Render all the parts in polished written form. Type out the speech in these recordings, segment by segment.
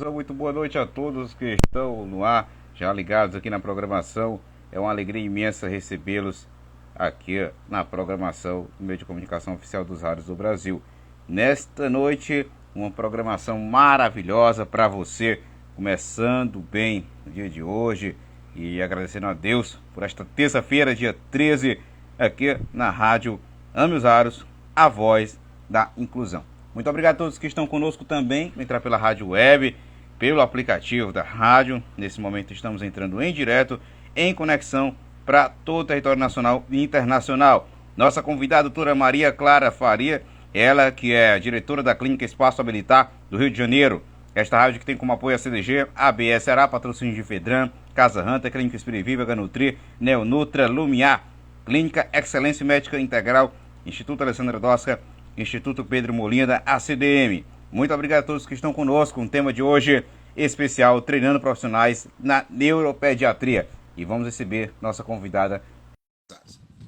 Muito boa noite a todos que estão no ar, já ligados aqui na programação. É uma alegria imensa recebê-los aqui na programação do meio de comunicação oficial dos rádios do Brasil. Nesta noite, uma programação maravilhosa para você, começando bem no dia de hoje e agradecendo a Deus por esta terça-feira, dia 13, aqui na rádio Ame os Aros, a voz da inclusão. Muito obrigado a todos que estão conosco também, entrar pela rádio web, pelo aplicativo da rádio. Nesse momento estamos entrando em direto, em conexão para todo o território nacional e internacional. Nossa convidada, doutora Maria Clara Faria, ela que é diretora da Clínica Espaço Habilitar do Rio de Janeiro. Esta rádio que tem como apoio a CDG, ABS Ará, patrocínio de Fedran, Casa Hunter, Clínica Espiriviva, Ganutri, Neonutra, Lumiar, Clínica Excelência Médica Integral, Instituto Alessandra Dosca, Instituto Pedro Molina, ACDM. Muito obrigado a todos que estão conosco. Um tema de hoje especial, treinando profissionais na neuropediatria. E vamos receber nossa convidada.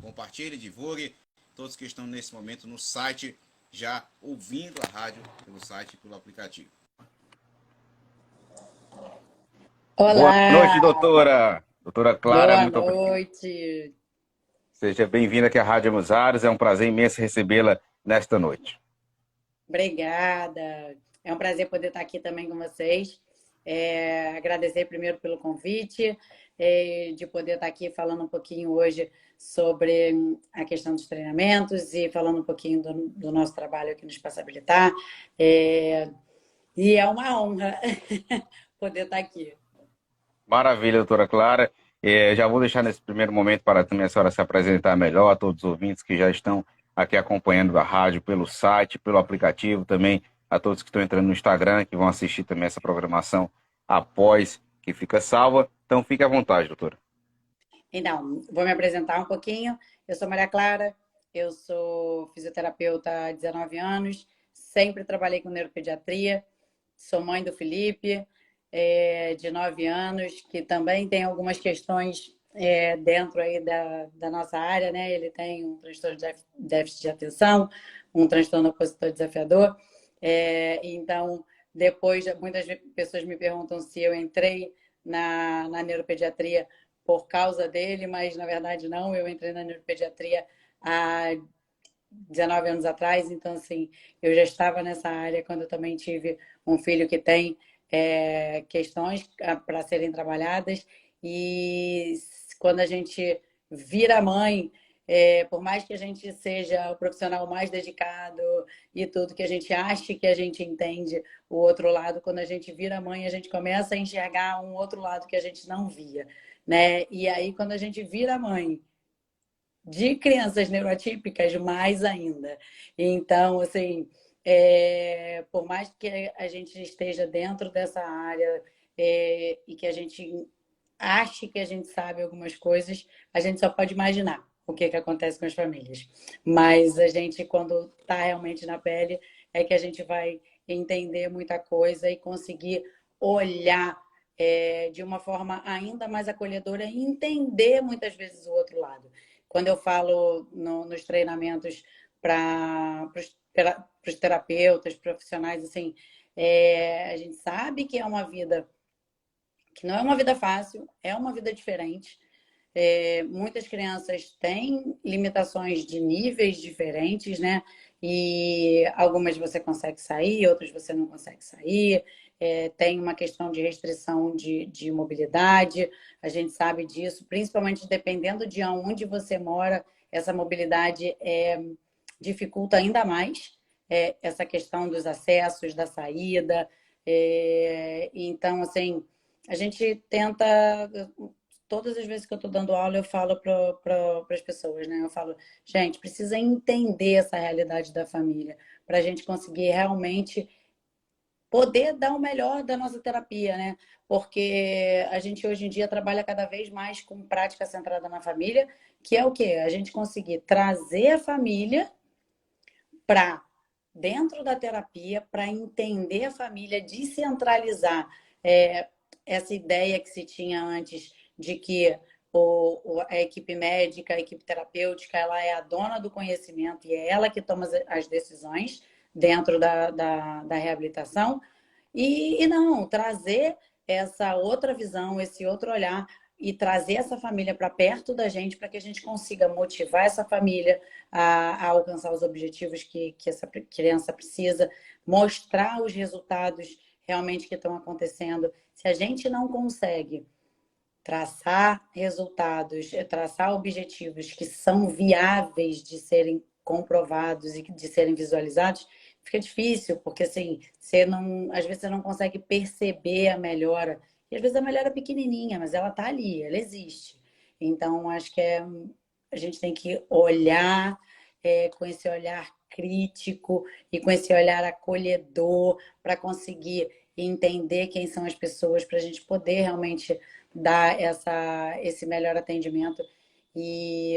Compartilhe, divulgue. Todos que estão nesse momento no site, já ouvindo a rádio pelo site e pelo aplicativo. Olá! Boa noite, doutora. Doutora Clara, Boa muito obrigado. noite! Seja bem-vinda aqui à Rádio Ame os Aros. É um prazer imenso recebê-la nesta noite. Obrigada! É um prazer poder estar aqui também com vocês. Agradecer primeiro pelo convite, de poder estar aqui falando um pouquinho hoje sobre a questão dos treinamentos e falando um pouquinho do nosso trabalho aqui no Espaço Habilitar. E é uma honra poder estar aqui. Maravilha, doutora Clara. Já vou deixar nesse primeiro momento para também a senhora se apresentar melhor a todos os ouvintes que já estão aqui acompanhando a rádio pelo site, pelo aplicativo, também a todos que estão entrando no Instagram, que vão assistir também essa programação após que fica salva. Então, fique à vontade, doutora. Então, vou me apresentar um pouquinho. Eu sou Maria Clara, eu sou fisioterapeuta há 19 anos, sempre trabalhei com neuropediatria, sou mãe do Felipe, de 9 anos, que também tem algumas questões dentro aí da nossa área, né? Ele tem um transtorno de déficit de atenção, um transtorno opositor desafiador. Então, depois, muitas pessoas me perguntam se eu entrei na neuropediatria por causa dele, mas na verdade não, eu entrei na neuropediatria há 19 anos atrás, então assim, eu já estava nessa área quando eu também tive um filho que tem questões para serem trabalhadas, e quando a gente vira mãe, por mais que a gente seja o profissional mais dedicado e tudo, que a gente ache que a gente entende o outro lado, quando a gente vira mãe, a gente começa a enxergar um outro lado que a gente não via, né? E aí, quando a gente vira mãe de crianças neurotípicas, mais ainda. Então, assim, por mais que a gente esteja dentro dessa área e que a gente ache que a gente sabe algumas coisas, a gente só pode imaginar o que acontece com as famílias. Mas a gente, quando está realmente na pele, é que a gente vai entender muita coisa e conseguir olhar de uma forma ainda mais acolhedora e entender muitas vezes o outro lado. Quando eu falo nos treinamentos para os terapeutas, profissionais, assim, a gente sabe que é uma vida que não é uma vida fácil, é uma vida diferente. Muitas crianças têm limitações de níveis diferentes, né? E algumas você consegue sair, outras você não consegue sair. Tem uma questão de restrição de mobilidade, a gente sabe disso, principalmente dependendo de onde você mora, essa mobilidade dificulta ainda mais essa questão dos acessos, da saída. Então, assim, a gente tenta. Todas as vezes que eu estou dando aula, eu falo para as pessoas, né? Eu falo, gente, precisa entender essa realidade da família para a gente conseguir realmente poder dar o melhor da nossa terapia, né? Porque a gente hoje em dia trabalha cada vez mais com prática centrada na família, que é o quê? A gente conseguir trazer a família para dentro da terapia, para entender a família, descentralizar essa ideia que se tinha antes de que a equipe médica, a equipe terapêutica, ela é a dona do conhecimento e é ela que toma as decisões dentro da reabilitação. E não, trazer essa outra visão, esse outro olhar e trazer essa família para perto da gente para que a gente consiga motivar essa família a alcançar os objetivos que essa criança precisa, mostrar os resultados realmente que estão acontecendo. Se a gente não consegue traçar resultados, traçar objetivos que são viáveis de serem comprovados e de serem visualizados, fica difícil, porque assim, você não, às vezes você não consegue perceber a melhora. E às vezes a melhora é pequenininha, mas ela está ali, ela existe. Então, acho que a gente tem que olhar com esse olhar crítico e com esse olhar acolhedor para conseguir entender quem são as pessoas, para a gente poder realmente dar esse melhor atendimento. E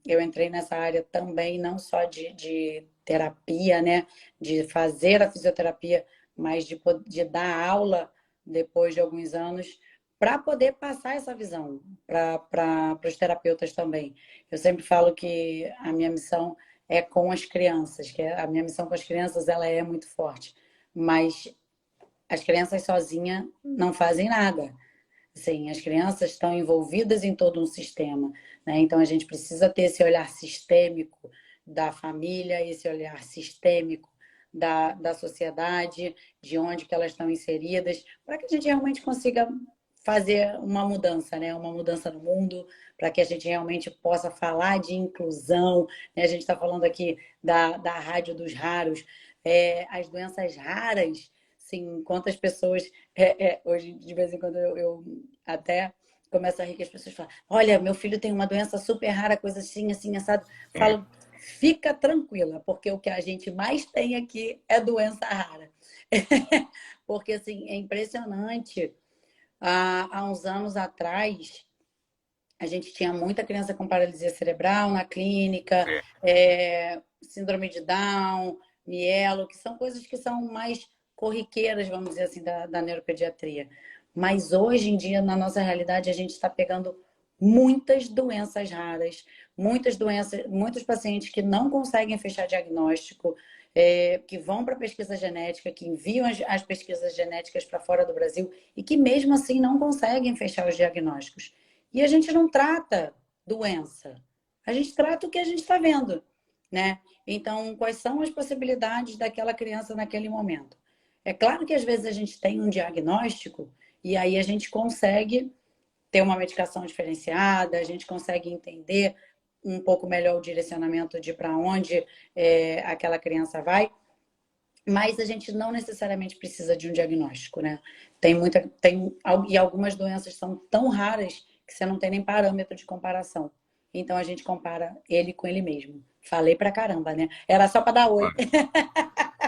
eu entrei nessa área também, não só de terapia, né? De fazer a fisioterapia, mas de dar aula depois de alguns anos, para poder passar essa visão para os terapeutas também. Eu sempre falo que a minha missão é com as crianças, que a minha missão com as crianças ela é muito forte, mas as crianças sozinhas não fazem nada. Sim, as crianças estão envolvidas em todo um sistema, né? Então a gente precisa ter esse olhar sistêmico da família, esse olhar sistêmico da sociedade, de onde que elas estão inseridas, para que a gente realmente consiga fazer uma mudança, né? Uma mudança no mundo, para que a gente realmente possa falar de inclusão, né? A gente está falando aqui da Rádio dos Raros, as doenças raras, sim, quantas pessoas hoje, de vez em quando, eu até começo a rir que as pessoas falam: olha, meu filho tem uma doença super rara, coisa assim, assim, assado. É. Falo, fica tranquila, porque o que a gente mais tem aqui é doença rara. Porque, assim, é impressionante. Há uns anos atrás, a gente tinha muita criança com paralisia cerebral na clínica, É. síndrome de Down, mielo, que são coisas que são mais corriqueiras, vamos dizer assim, da neuropediatria. Mas hoje em dia, na nossa realidade, a gente está pegando muitas doenças raras, muitas doenças, muitos pacientes que não conseguem fechar diagnóstico, que vão para pesquisa genética, que enviam as pesquisas genéticas para fora do Brasil e que mesmo assim não conseguem fechar os diagnósticos. E a gente não trata doença, a gente trata o que a gente está vendo, né? Então, quais são as possibilidades daquela criança naquele momento? É claro que às vezes a gente tem um diagnóstico e aí a gente consegue ter uma medicação diferenciada, a gente consegue entender um pouco melhor o direcionamento de para onde aquela criança vai, mas a gente não necessariamente precisa de um diagnóstico, né? E algumas doenças são tão raras que você não tem nem parâmetro de comparação. Então a gente compara ele com ele mesmo. Falei pra caramba, né? Era só para dar oi.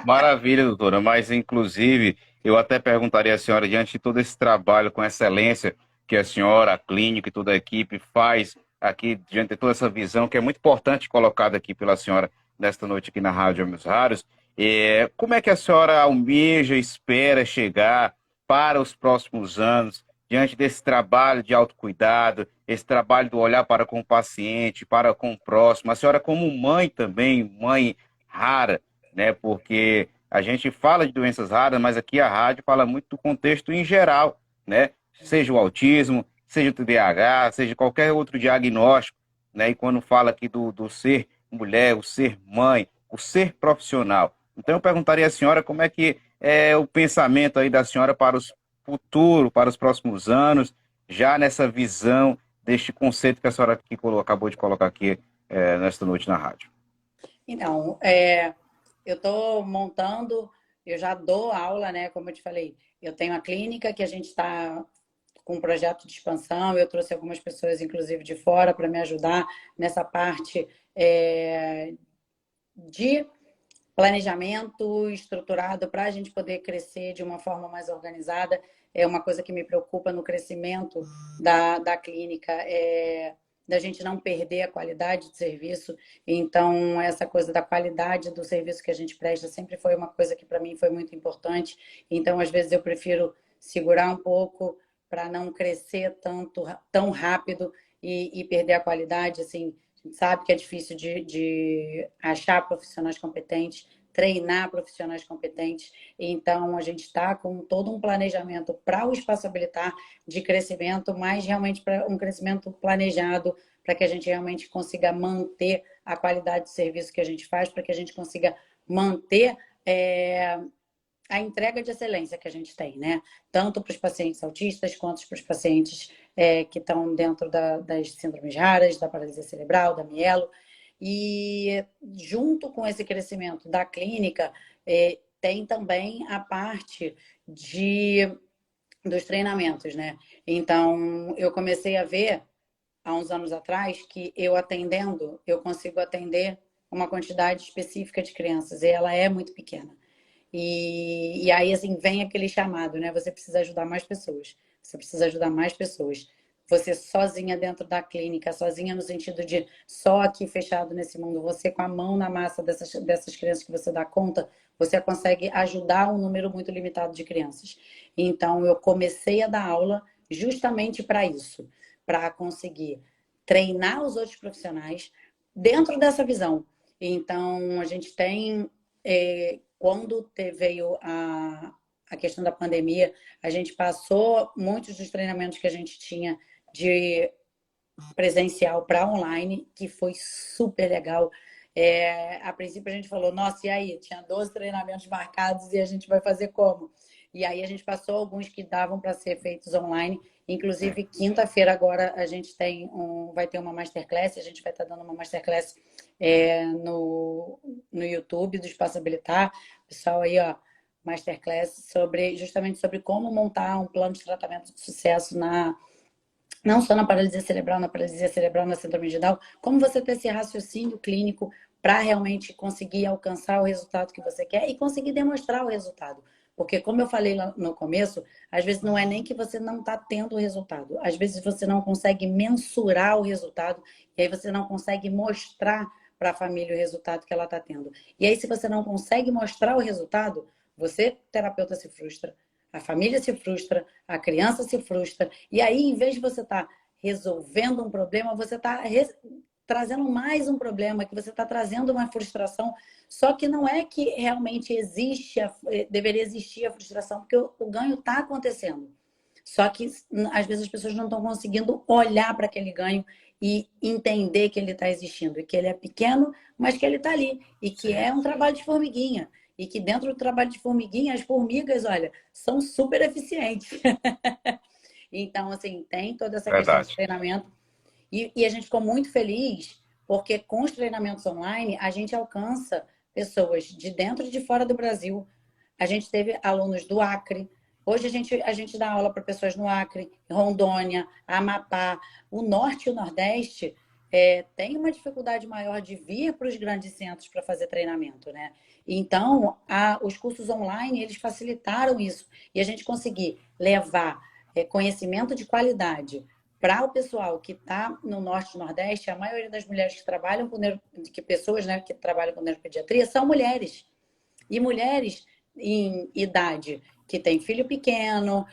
Maravilha, doutora. Mas, inclusive, eu até perguntaria à senhora, diante de todo esse trabalho com excelência que a senhora, a clínica e toda a equipe faz aqui, diante de toda essa visão, que é muito importante colocada aqui pela senhora nesta noite aqui na Rádio Amigos Raros, como é que a senhora almeja, espera chegar para os próximos anos, diante desse trabalho de autocuidado, esse trabalho do olhar para com o paciente, para com o próximo, a senhora como mãe também, mãe rara, né? Porque a gente fala de doenças raras, mas aqui a rádio fala muito do contexto em geral, né? Seja o autismo, seja o TDAH, seja qualquer outro diagnóstico, né? E quando fala aqui do ser mulher, o ser mãe, o ser profissional. Então eu perguntaria à senhora como é que é o pensamento aí da senhora para os futuro, para os próximos anos, já nessa visão deste conceito que a senhora aqui acabou de colocar aqui nesta noite na rádio. Então, eu estou montando, eu já dou aula, né? Como eu te falei, eu tenho a clínica que a gente está com um projeto de expansão. Eu trouxe algumas pessoas, inclusive de fora, para me ajudar nessa parte de planejamento estruturado para a gente poder crescer de uma forma mais organizada. É uma coisa que me preocupa no crescimento da clínica, da gente não perder a qualidade de serviço. Então, essa coisa da qualidade do serviço que a gente presta sempre foi uma coisa que para mim foi muito importante. Então, às vezes eu prefiro segurar um pouco para não crescer tão rápido e perder a qualidade, assim. A gente sabe que é difícil de achar profissionais competentes, treinar profissionais competentes. Então, a gente está com todo um planejamento para o Espaço Habilitar de crescimento, mas realmente para um crescimento planejado, para que a gente realmente consiga manter a qualidade de serviço que a gente faz, para que a gente consiga manter a entrega de excelência que a gente tem, né? Tanto para os pacientes autistas quanto para os pacientes que estão dentro das síndromes raras, da paralisia cerebral, da mielo. E junto com esse crescimento da clínica, tem também a parte dos treinamentos, né? Então, eu comecei a ver há uns anos atrás que eu consigo atender uma quantidade específica de crianças e ela é muito pequena. E aí, assim, vem aquele chamado, né? Você precisa ajudar mais pessoas. Você precisa ajudar mais pessoas. Você sozinha dentro da clínica, sozinha no sentido de só aqui fechado nesse mundo, você com a mão na massa dessas crianças que você dá conta, você consegue ajudar um número muito limitado de crianças. Então, eu comecei a dar aula justamente para isso, para conseguir treinar os outros profissionais dentro dessa visão. Então, a gente tem quando veio a questão da pandemia, a gente passou muitos dos treinamentos que a gente tinha de presencial para online, que foi super legal. A princípio a gente falou, nossa, e aí? Tinha 12 treinamentos marcados e a gente vai fazer como? E aí a gente passou alguns que davam para ser feitos online. Inclusive, quinta-feira agora a gente vai ter uma masterclass, a gente vai estar dando uma masterclass no YouTube do Espaço Habilitar. Pessoal aí, ó, masterclass justamente sobre como montar um plano de tratamento de sucesso não só na paralisia cerebral, na síndrome de Down, como você ter esse raciocínio clínico para realmente conseguir alcançar o resultado que você quer e conseguir demonstrar o resultado. Porque, como eu falei lá no começo, às vezes não é nem que você não está tendo o resultado. Às vezes você não consegue mensurar o resultado e aí você não consegue mostrar para a família o resultado que ela está tendo. E aí, se você não consegue mostrar o resultado, você, terapeuta, se frustra, a família se frustra, a criança se frustra. E aí, em vez de você estar resolvendo um problema, você está trazendo mais um problema, que você está trazendo uma frustração. Só que não é que realmente deveria existir a frustração, porque o ganho está acontecendo. Só que, às vezes, as pessoas não estão conseguindo olhar para aquele ganho e entender que ele está existindo. E que ele é pequeno, mas que ele está ali. E que é um trabalho de formiguinha. E que dentro do trabalho de formiguinha, as formigas, olha, são super eficientes. Então, assim, tem toda essa questão de treinamento. E a gente ficou muito feliz, porque com os treinamentos online, a gente alcança pessoas de dentro e de fora do Brasil. A gente teve alunos do Acre. Hoje a gente dá aula para pessoas no Acre, Rondônia, Amapá. O Norte e o Nordeste tem uma dificuldade maior de vir para os grandes centros para fazer treinamento, né? Então, os cursos online, eles facilitaram isso. E a gente conseguir levar conhecimento de qualidade para o pessoal que está no Norte e Nordeste, a maioria das mulheres que trabalham pessoas, né, que trabalham com neuropediatria são mulheres. E mulheres em idade que tem filho pequeno,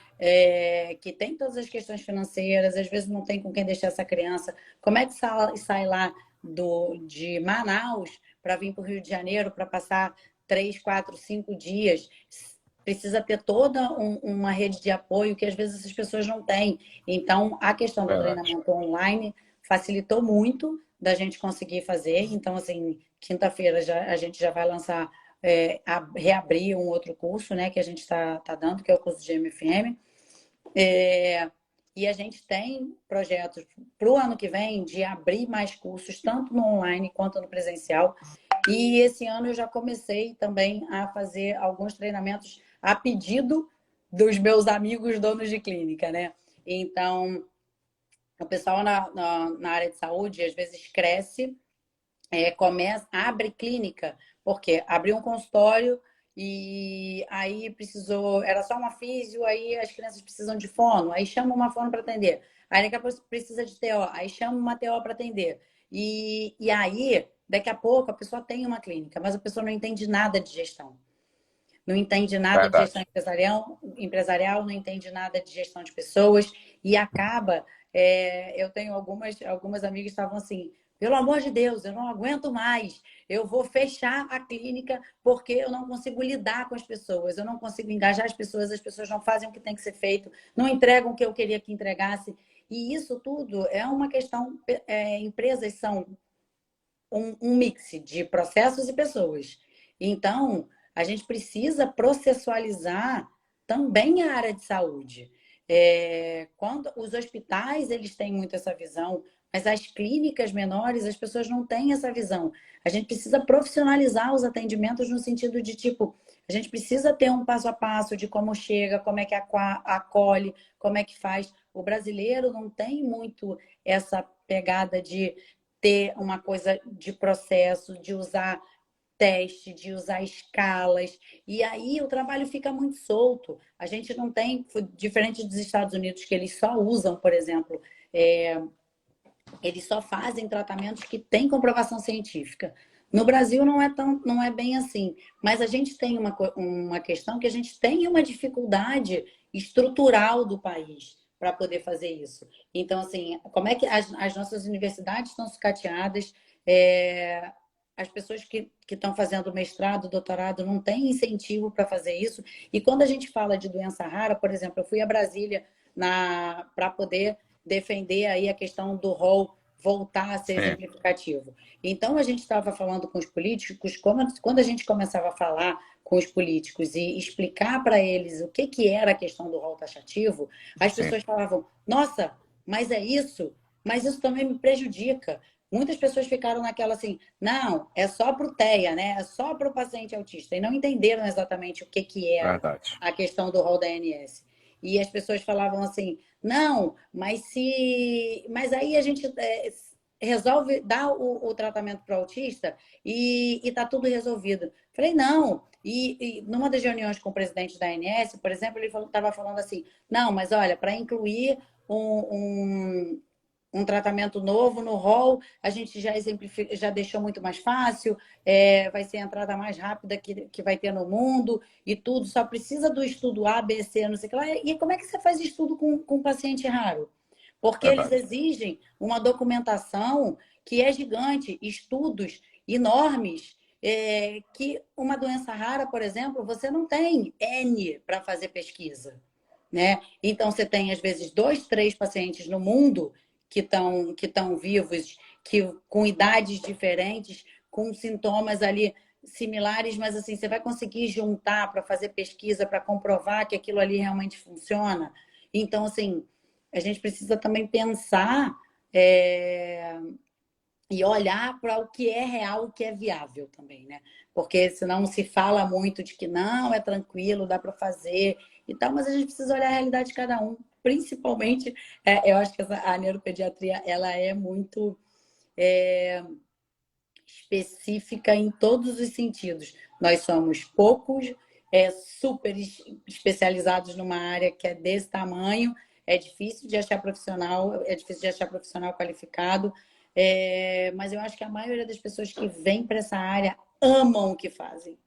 que tem todas as questões financeiras, às vezes não tem com quem deixar essa criança. Como é que sai lá de Manaus para vir para o Rio de Janeiro para passar 3, 4, 5 dias? Precisa ter toda uma rede de apoio que às vezes essas pessoas não têm. Então, a questão do treinamento online facilitou muito da gente conseguir fazer. Então, assim, quinta-feira a gente já vai lançar, reabrir um outro curso, né, que a gente está dando, que é o curso de MFM. E a gente tem projetos para o ano que vem de abrir mais cursos, tanto no online quanto no presencial. E esse ano eu já comecei também a fazer alguns treinamentos a pedido dos meus amigos donos de clínica, né? Então, o pessoal na área de saúde às vezes cresce, abre clínica, porque abriu um consultório e aí era só uma físio, aí as crianças precisam de fono, aí chama uma fono para atender. Aí daqui a pouco precisa de TO, aí chama uma TO para atender. E aí, daqui a pouco, a pessoa tem uma clínica, mas a pessoa não entende nada de gestão. Não entende nada de gestão empresarial, não entende nada de gestão de pessoas e acaba. Eu tenho algumas amigas que estavam assim, pelo amor de Deus, eu não aguento mais. Eu vou fechar a clínica porque eu não consigo lidar com as pessoas, eu não consigo engajar as pessoas não fazem o que tem que ser feito, não entregam o que eu queria que entregasse. E isso tudo é uma questão. Empresas são um mix de processos e pessoas. Então, a gente precisa processualizar também a área de saúde. Quando os hospitais eles têm muito essa visão, mas as clínicas menores as pessoas não têm essa visão. A gente precisa profissionalizar os atendimentos no sentido de tipo, a gente precisa ter um passo a passo de como chega, como é que acolhe, como é que faz. O brasileiro não tem muito essa pegada de ter uma coisa de processo, de usar teste, de usar escalas. E aí o trabalho fica muito solto. A gente não tem, diferente dos Estados Unidos, que eles só usam, por exemplo, eles só fazem tratamentos que têm comprovação científica. No Brasil não é bem assim, mas a gente tem uma questão que a gente tem uma dificuldade estrutural do país para poder fazer isso. Então, assim, como é que as nossas universidades estão sucateadas? As pessoas que estão fazendo mestrado, doutorado, não têm incentivo para fazer isso. E quando a gente fala de doença rara, por exemplo, eu fui a Brasília para poder defender aí a questão do rol voltar a ser Sim, exemplificativo. Então, a gente estava falando com os políticos, quando a gente começava a falar com os políticos e explicar para eles o que era a questão do rol taxativo, as sim, pessoas falavam, nossa, mas é isso? Mas isso também me prejudica. Muitas pessoas ficaram naquela assim, não, é só para o TEA, né? É só para o paciente autista. E não entenderam exatamente o que era verdade. a questão do rol da ANS. E as pessoas falavam assim, não, mas aí a gente resolve dar o tratamento para o autista e está tudo resolvido. Falei, não. E numa das reuniões com o presidente da ANS, por exemplo, ele estava falando assim, não, mas olha, para incluir um tratamento novo no rol, a gente já exemplifica, já deixou muito mais fácil, vai ser a entrada mais rápida que vai ter no mundo e tudo, só precisa do estudo A, B, C, não sei o que lá. E como é que você faz estudo com paciente raro? Porque eles Verdade. exigem uma documentação que é gigante, estudos enormes, que uma doença rara, por exemplo, você não tem N para fazer pesquisa, né? Então, você tem, às vezes, 2, 3 pacientes no mundo que estão vivos, com idades diferentes, com sintomas ali similares, mas assim, você vai conseguir juntar para fazer pesquisa, para comprovar que aquilo ali realmente funciona. Então, assim, a gente precisa também pensar é, e olhar para o que é real, o que é viável também, né? Porque senão se fala muito de que não, é tranquilo, dá para fazer e tal, mas a gente precisa olhar a realidade de cada um. Principalmente, eu acho que a neuropediatria ela é muito específica em todos os sentidos. Nós somos poucos, super especializados numa área que é desse tamanho, é difícil de achar profissional qualificado, mas eu acho que a maioria das pessoas que vêm para essa área amam o que fazem,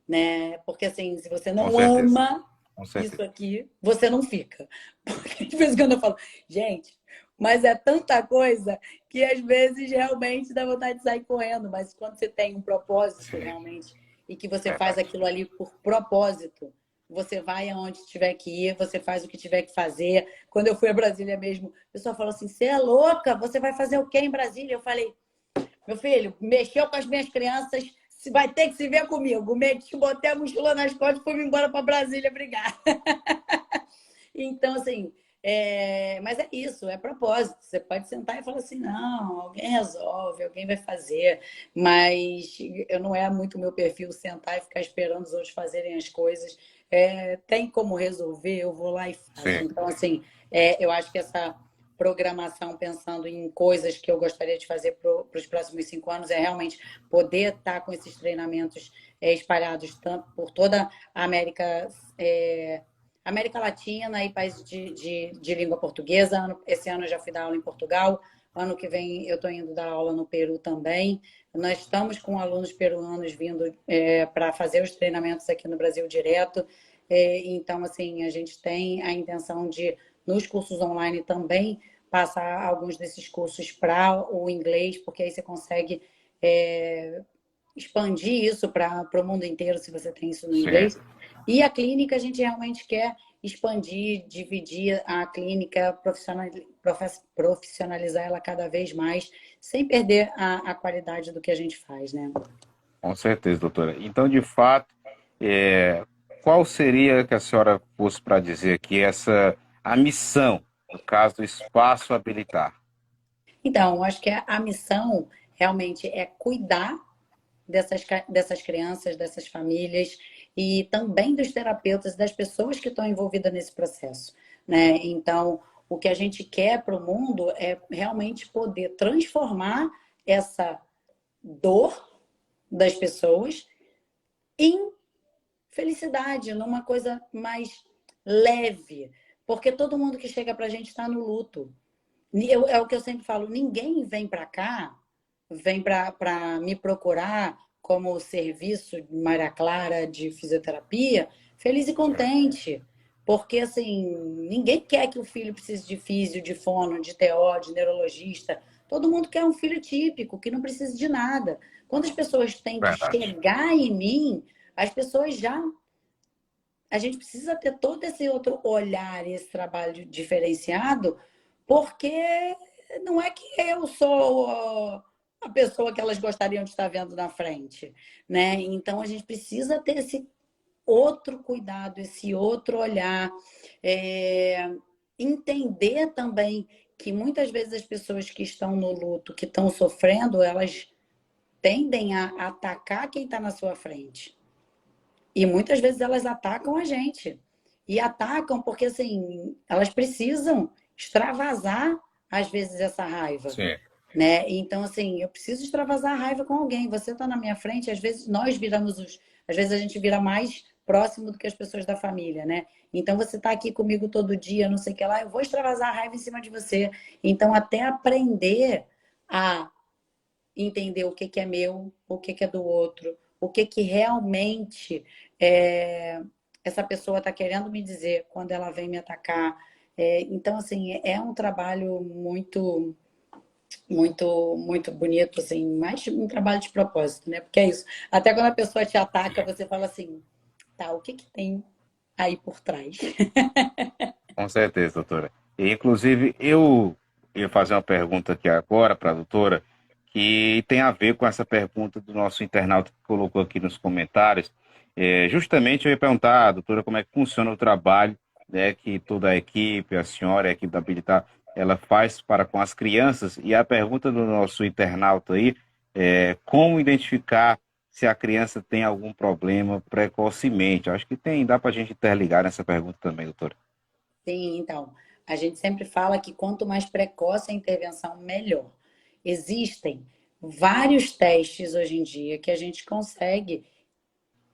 né? Porque assim, se você Com não certeza. ama Com isso certeza. aqui, você não fica. Porque de vez em quando eu falo, gente, mas é tanta coisa que às vezes realmente dá vontade de sair correndo, mas quando você tem um propósito Sim, realmente e que você faz verdade. aquilo ali por propósito, você vai aonde tiver que ir, você faz o que tiver que fazer. Quando eu fui a Brasília mesmo, o pessoal falou assim: você é louca? Você vai fazer o quê em Brasília? Eu falei: meu filho, mexeu com as minhas crianças, vai ter que se ver comigo. Meti, botei a mochila nas costas e fui embora para Brasília brigar. Então, assim, mas é isso, é propósito. Você pode sentar e falar assim, não, alguém resolve, alguém vai fazer, mas eu não é muito meu perfil sentar e ficar esperando os outros fazerem as coisas. Tem como resolver, eu vou lá e faço. Sim, Então, assim, eu acho que essa programação pensando em coisas que eu gostaria de fazer para os próximos 5 anos é realmente poder estar com esses treinamentos espalhados tanto por toda a América Latina e países de língua portuguesa. Esse ano eu já fui dar aula em Portugal. Ano que vem eu estou indo dar aula no Peru também. Nós estamos com alunos peruanos vindo para fazer os treinamentos aqui no Brasil direto. Então, assim, a gente tem a intenção de, nos cursos online também, passar alguns desses cursos para o inglês, porque aí você consegue expandir isso para o mundo inteiro, se você tem isso no inglês. Certo. E a clínica, a gente realmente quer expandir, dividir a clínica, profissionalizar ela cada vez mais, sem perder a qualidade do que a gente faz, né? Com certeza, doutora. Então, de fato, é, qual seria que a senhora fosse para dizer aqui a missão, no caso do espaço habilitar? Então, acho que a missão realmente é cuidar dessas crianças, dessas famílias e também dos terapeutas, das pessoas que estão envolvidas nesse processo, né? Então, o que a gente quer para o mundo é realmente poder transformar essa dor das pessoas em felicidade, numa coisa mais leve, porque todo mundo que chega para a gente está no luto. É o que eu sempre falo, ninguém vem para cá, vem para me procurar como serviço de Maria Clara de fisioterapia, feliz e contente. Porque, assim, ninguém quer que o filho precise de físio, de fono, de TO, de neurologista. Todo mundo quer um filho típico, que não precisa de nada. Quando as pessoas têm que Verdade. chegar em mim, as pessoas já. A gente precisa ter todo esse outro olhar, esse trabalho diferenciado, porque não é que eu sou a pessoa que elas gostariam de estar vendo na frente, né? Então a gente precisa ter esse outro cuidado, esse outro olhar, entender também que muitas vezes as pessoas que estão no luto, que estão sofrendo, elas tendem a atacar quem está na sua frente. E muitas vezes elas atacam a gente. E atacam porque, assim, elas precisam extravasar, às vezes, essa raiva. Sim. Né? Então, assim, eu preciso extravasar a raiva com alguém. Você está na minha frente, às vezes nós viramos os. Às vezes a gente vira mais próximo do que as pessoas da família, né? Então você está aqui comigo todo dia, não sei o que lá, eu vou extravasar a raiva em cima de você. Então, até aprender a entender o que, que é meu, o que, que é do outro, o que, que realmente essa pessoa está querendo me dizer quando ela vem me atacar. Então, assim, é um trabalho muito, muito, muito bonito, assim, mais um trabalho de propósito, né? Porque é isso. Até quando a pessoa te ataca, você fala assim, tá, o que, que tem aí por trás? Com certeza, doutora. E, inclusive, eu ia fazer uma pergunta aqui agora para a doutora, que tem a ver com essa pergunta do nosso internauta que colocou aqui nos comentários. Justamente eu ia perguntar, doutora, como é que funciona o trabalho, né, que toda a equipe, a senhora, a equipe da Habilitar, ela faz para com as crianças. E a pergunta do nosso internauta aí é como identificar se a criança tem algum problema precocemente. Acho que dá para a gente interligar nessa pergunta também, doutora. Sim, então, a gente sempre fala que quanto mais precoce a intervenção, melhor. Existem vários testes hoje em dia que a gente consegue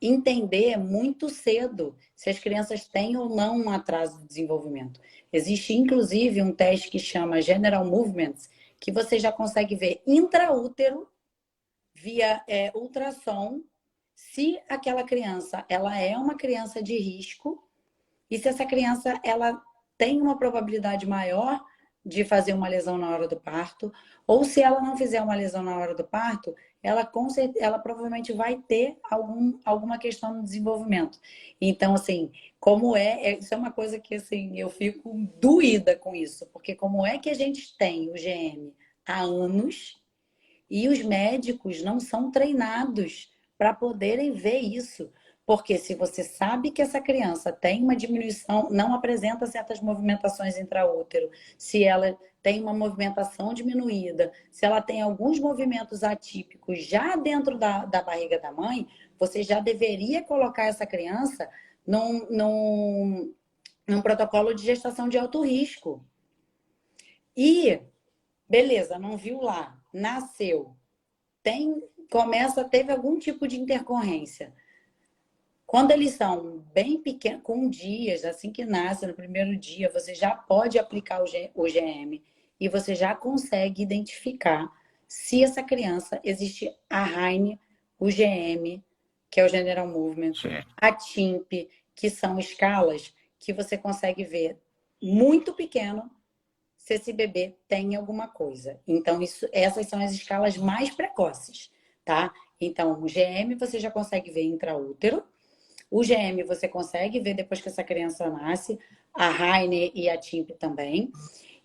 entender muito cedo se as crianças têm ou não um atraso de desenvolvimento. Existe, inclusive, um teste que chama General Movements, que você já consegue ver intraútero, via ultrassom, se aquela criança ela é uma criança de risco e se essa criança ela tem uma probabilidade maior de fazer uma lesão na hora do parto, ou se ela não fizer uma lesão na hora do parto, ela provavelmente vai ter alguma questão no desenvolvimento. Então, assim, isso é uma coisa que assim, eu fico doída com isso, porque como é que a gente tem o GM há anos e os médicos não são treinados para poderem ver isso? Porque se você sabe que essa criança tem uma diminuição, não apresenta certas movimentações intraútero, se ela tem uma movimentação diminuída, se ela tem alguns movimentos atípicos já dentro da barriga da mãe, você já deveria colocar essa criança num protocolo de gestação de alto risco. E, beleza, não viu lá, nasceu, teve algum tipo de intercorrência. Quando eles são bem pequenos, com dias, assim que nasce, no primeiro dia, você já pode aplicar o GM e você já consegue identificar se essa criança existe a RAIN, o GM, que é o General Movement, Sim. a TIMP, que são escalas que você consegue ver muito pequeno se esse bebê tem alguma coisa. Então, essas são as escalas mais precoces, tá? Então, o GM você já consegue ver intraútero, o GM você consegue ver depois que essa criança nasce, a Heine e a TIMP também.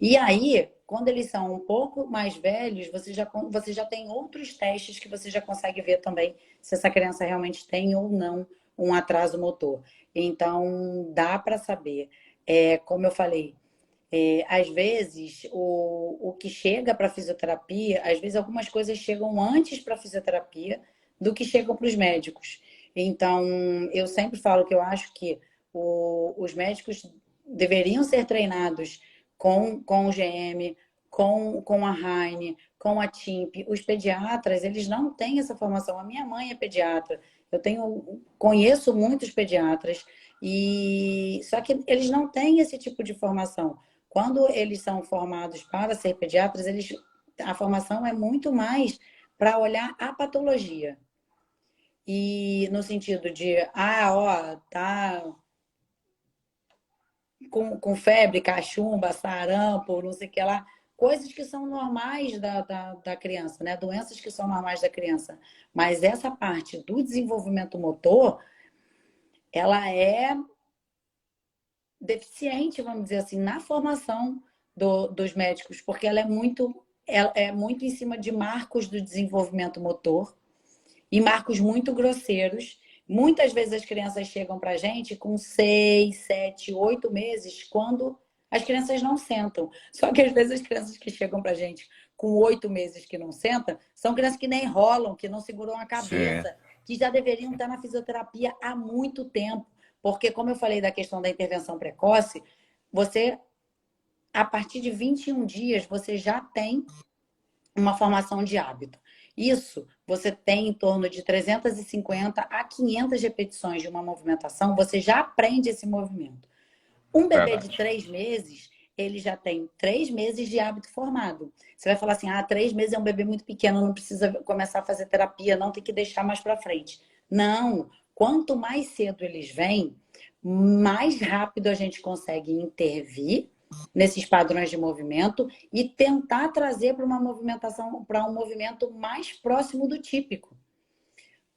E aí, quando eles são um pouco mais velhos, você já tem outros testes que você já consegue ver também se essa criança realmente tem ou não um atraso motor. Então, dá para saber. Como eu falei, às vezes, o que chega para fisioterapia, às vezes algumas coisas chegam antes para fisioterapia do que chegam para os médicos. Então, eu sempre falo que eu acho que os médicos deveriam ser treinados com o GM, com a Heine, com a TIMP. Os pediatras, eles não têm essa formação. A minha mãe é pediatra. Conheço muitos pediatras, e só que eles não têm esse tipo de formação. Quando eles são formados para ser pediatras, a formação é muito mais para olhar a patologia. E no sentido de, ó, tá com febre, cachumba, sarampo, não sei o que lá, coisas que são normais da criança, né? Doenças que são normais da criança. Mas essa parte do desenvolvimento motor, ela é deficiente, vamos dizer assim, na formação dos médicos, porque ela é muito em cima de marcos do desenvolvimento motor e marcos muito grosseiros. Muitas vezes as crianças chegam para a gente com 6, 7, 8 meses, quando as crianças não sentam. Só que às vezes as crianças que chegam para a gente com 8 meses que não sentam, são crianças que nem rolam, que não seguram a Sim. cabeça, que já deveriam estar na fisioterapia há muito tempo. Porque, como eu falei da questão da intervenção precoce, você, a partir de 21 dias, você já tem uma formação de hábito. Isso, você tem em torno de 350 a 500 repetições de uma movimentação, você já aprende esse movimento. Um bebê de Verdade. 3 meses, ele já tem 3 meses de hábito formado. Você vai falar assim, 3 meses é um bebê muito pequeno, não precisa começar a fazer terapia, não tem que deixar mais para frente. Não, quanto mais cedo eles vêm, mais rápido a gente consegue intervir nesses padrões de movimento e tentar trazer para uma movimentação, para um movimento mais próximo do típico,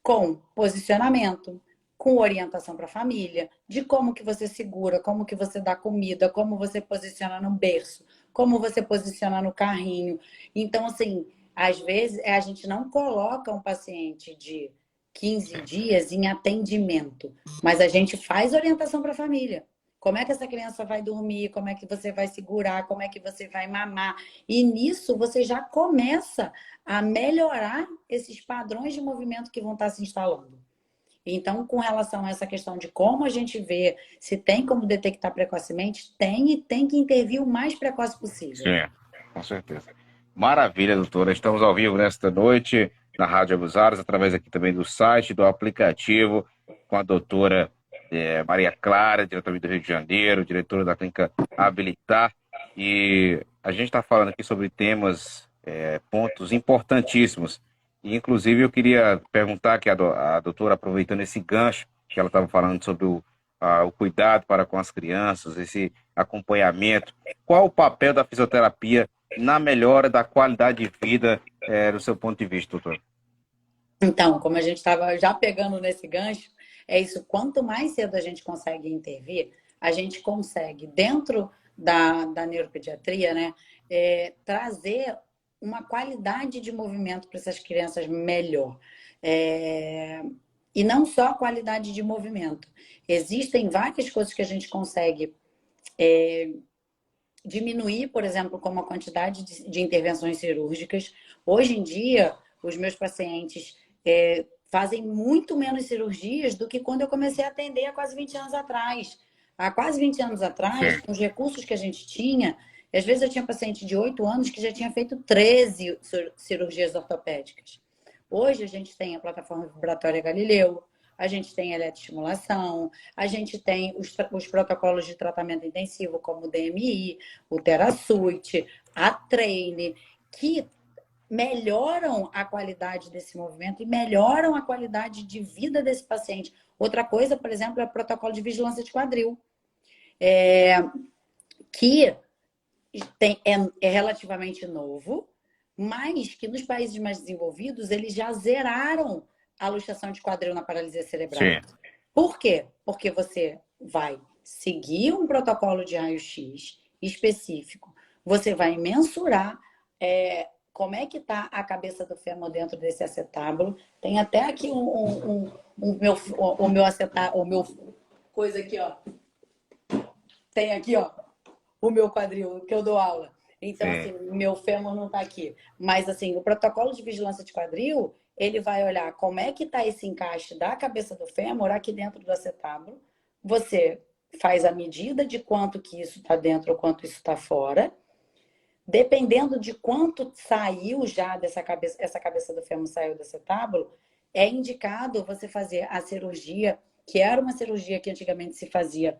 com posicionamento, com orientação para a família, de como que você segura, como que você dá comida, como você posiciona no berço, como você posiciona no carrinho. Então, assim, às vezes a gente não coloca um paciente de 15 dias em atendimento, mas a gente faz orientação para a família. Como é que essa criança vai dormir? Como é que você vai segurar? Como é que você vai mamar? E nisso você já começa a melhorar esses padrões de movimento que vão estar se instalando. Então, com relação a essa questão de como a gente vê se tem como detectar precocemente, tem e tem que intervir o mais precoce possível. Sim, com certeza. Maravilha, doutora. Estamos ao vivo nesta noite na Rádio Abusados, através aqui também do site, do aplicativo, com a doutora Maria Clara, diretamente do Rio de Janeiro, diretora da Clínica Habilitar. E a gente está falando aqui sobre temas, pontos importantíssimos. E, inclusive, eu queria perguntar que a doutora, aproveitando esse gancho que ela estava falando sobre o cuidado para com as crianças, esse acompanhamento, qual o papel da fisioterapia na melhora da qualidade de vida, do seu ponto de vista, doutor? Então, como a gente estava já pegando nesse gancho, é isso. Quanto mais cedo a gente consegue intervir, a gente consegue, dentro da neuropediatria, né, trazer uma qualidade de movimento para essas crianças melhor. E não só a qualidade de movimento. Existem várias coisas que a gente consegue diminuir, por exemplo, como a quantidade de intervenções cirúrgicas. Hoje em dia, os meus pacientes fazem muito menos cirurgias do que quando eu comecei a atender há quase 20 anos atrás. Há quase 20 anos atrás, Sim. com os recursos que a gente tinha, às vezes eu tinha paciente de 8 anos que já tinha feito 13 cirurgias ortopédicas. Hoje a gente tem a plataforma vibratória Galileu, a gente tem eletroestimulação, a gente tem os protocolos de tratamento intensivo, como o DMI, o TheraSuite, a Traine, que melhoram a qualidade desse movimento e melhoram a qualidade de vida desse paciente. Outra coisa, por exemplo, é o protocolo de vigilância de quadril, que é relativamente novo, mas que nos países mais desenvolvidos eles já zeraram a luxação de quadril na paralisia cerebral. Sim. Por quê? Porque você vai seguir um protocolo de raio-x específico, você vai mensurar como é que está a cabeça do fêmur dentro desse acetábulo. Tem até aqui o meu acetábulo, o meu coisa aqui, ó. Tem aqui, ó, o meu quadril, que eu dou aula. Então, Sim. assim, meu fêmur não está aqui. Mas, assim, o protocolo de vigilância de quadril, ele vai olhar como é que está esse encaixe da cabeça do fêmur aqui dentro do acetábulo. Você faz a medida de quanto que isso está dentro ou quanto isso está fora. Dependendo de quanto saiu já dessa cabeça, essa cabeça do fêmur saiu do acetábulo, é indicado você fazer a cirurgia, que era uma cirurgia que antigamente se fazia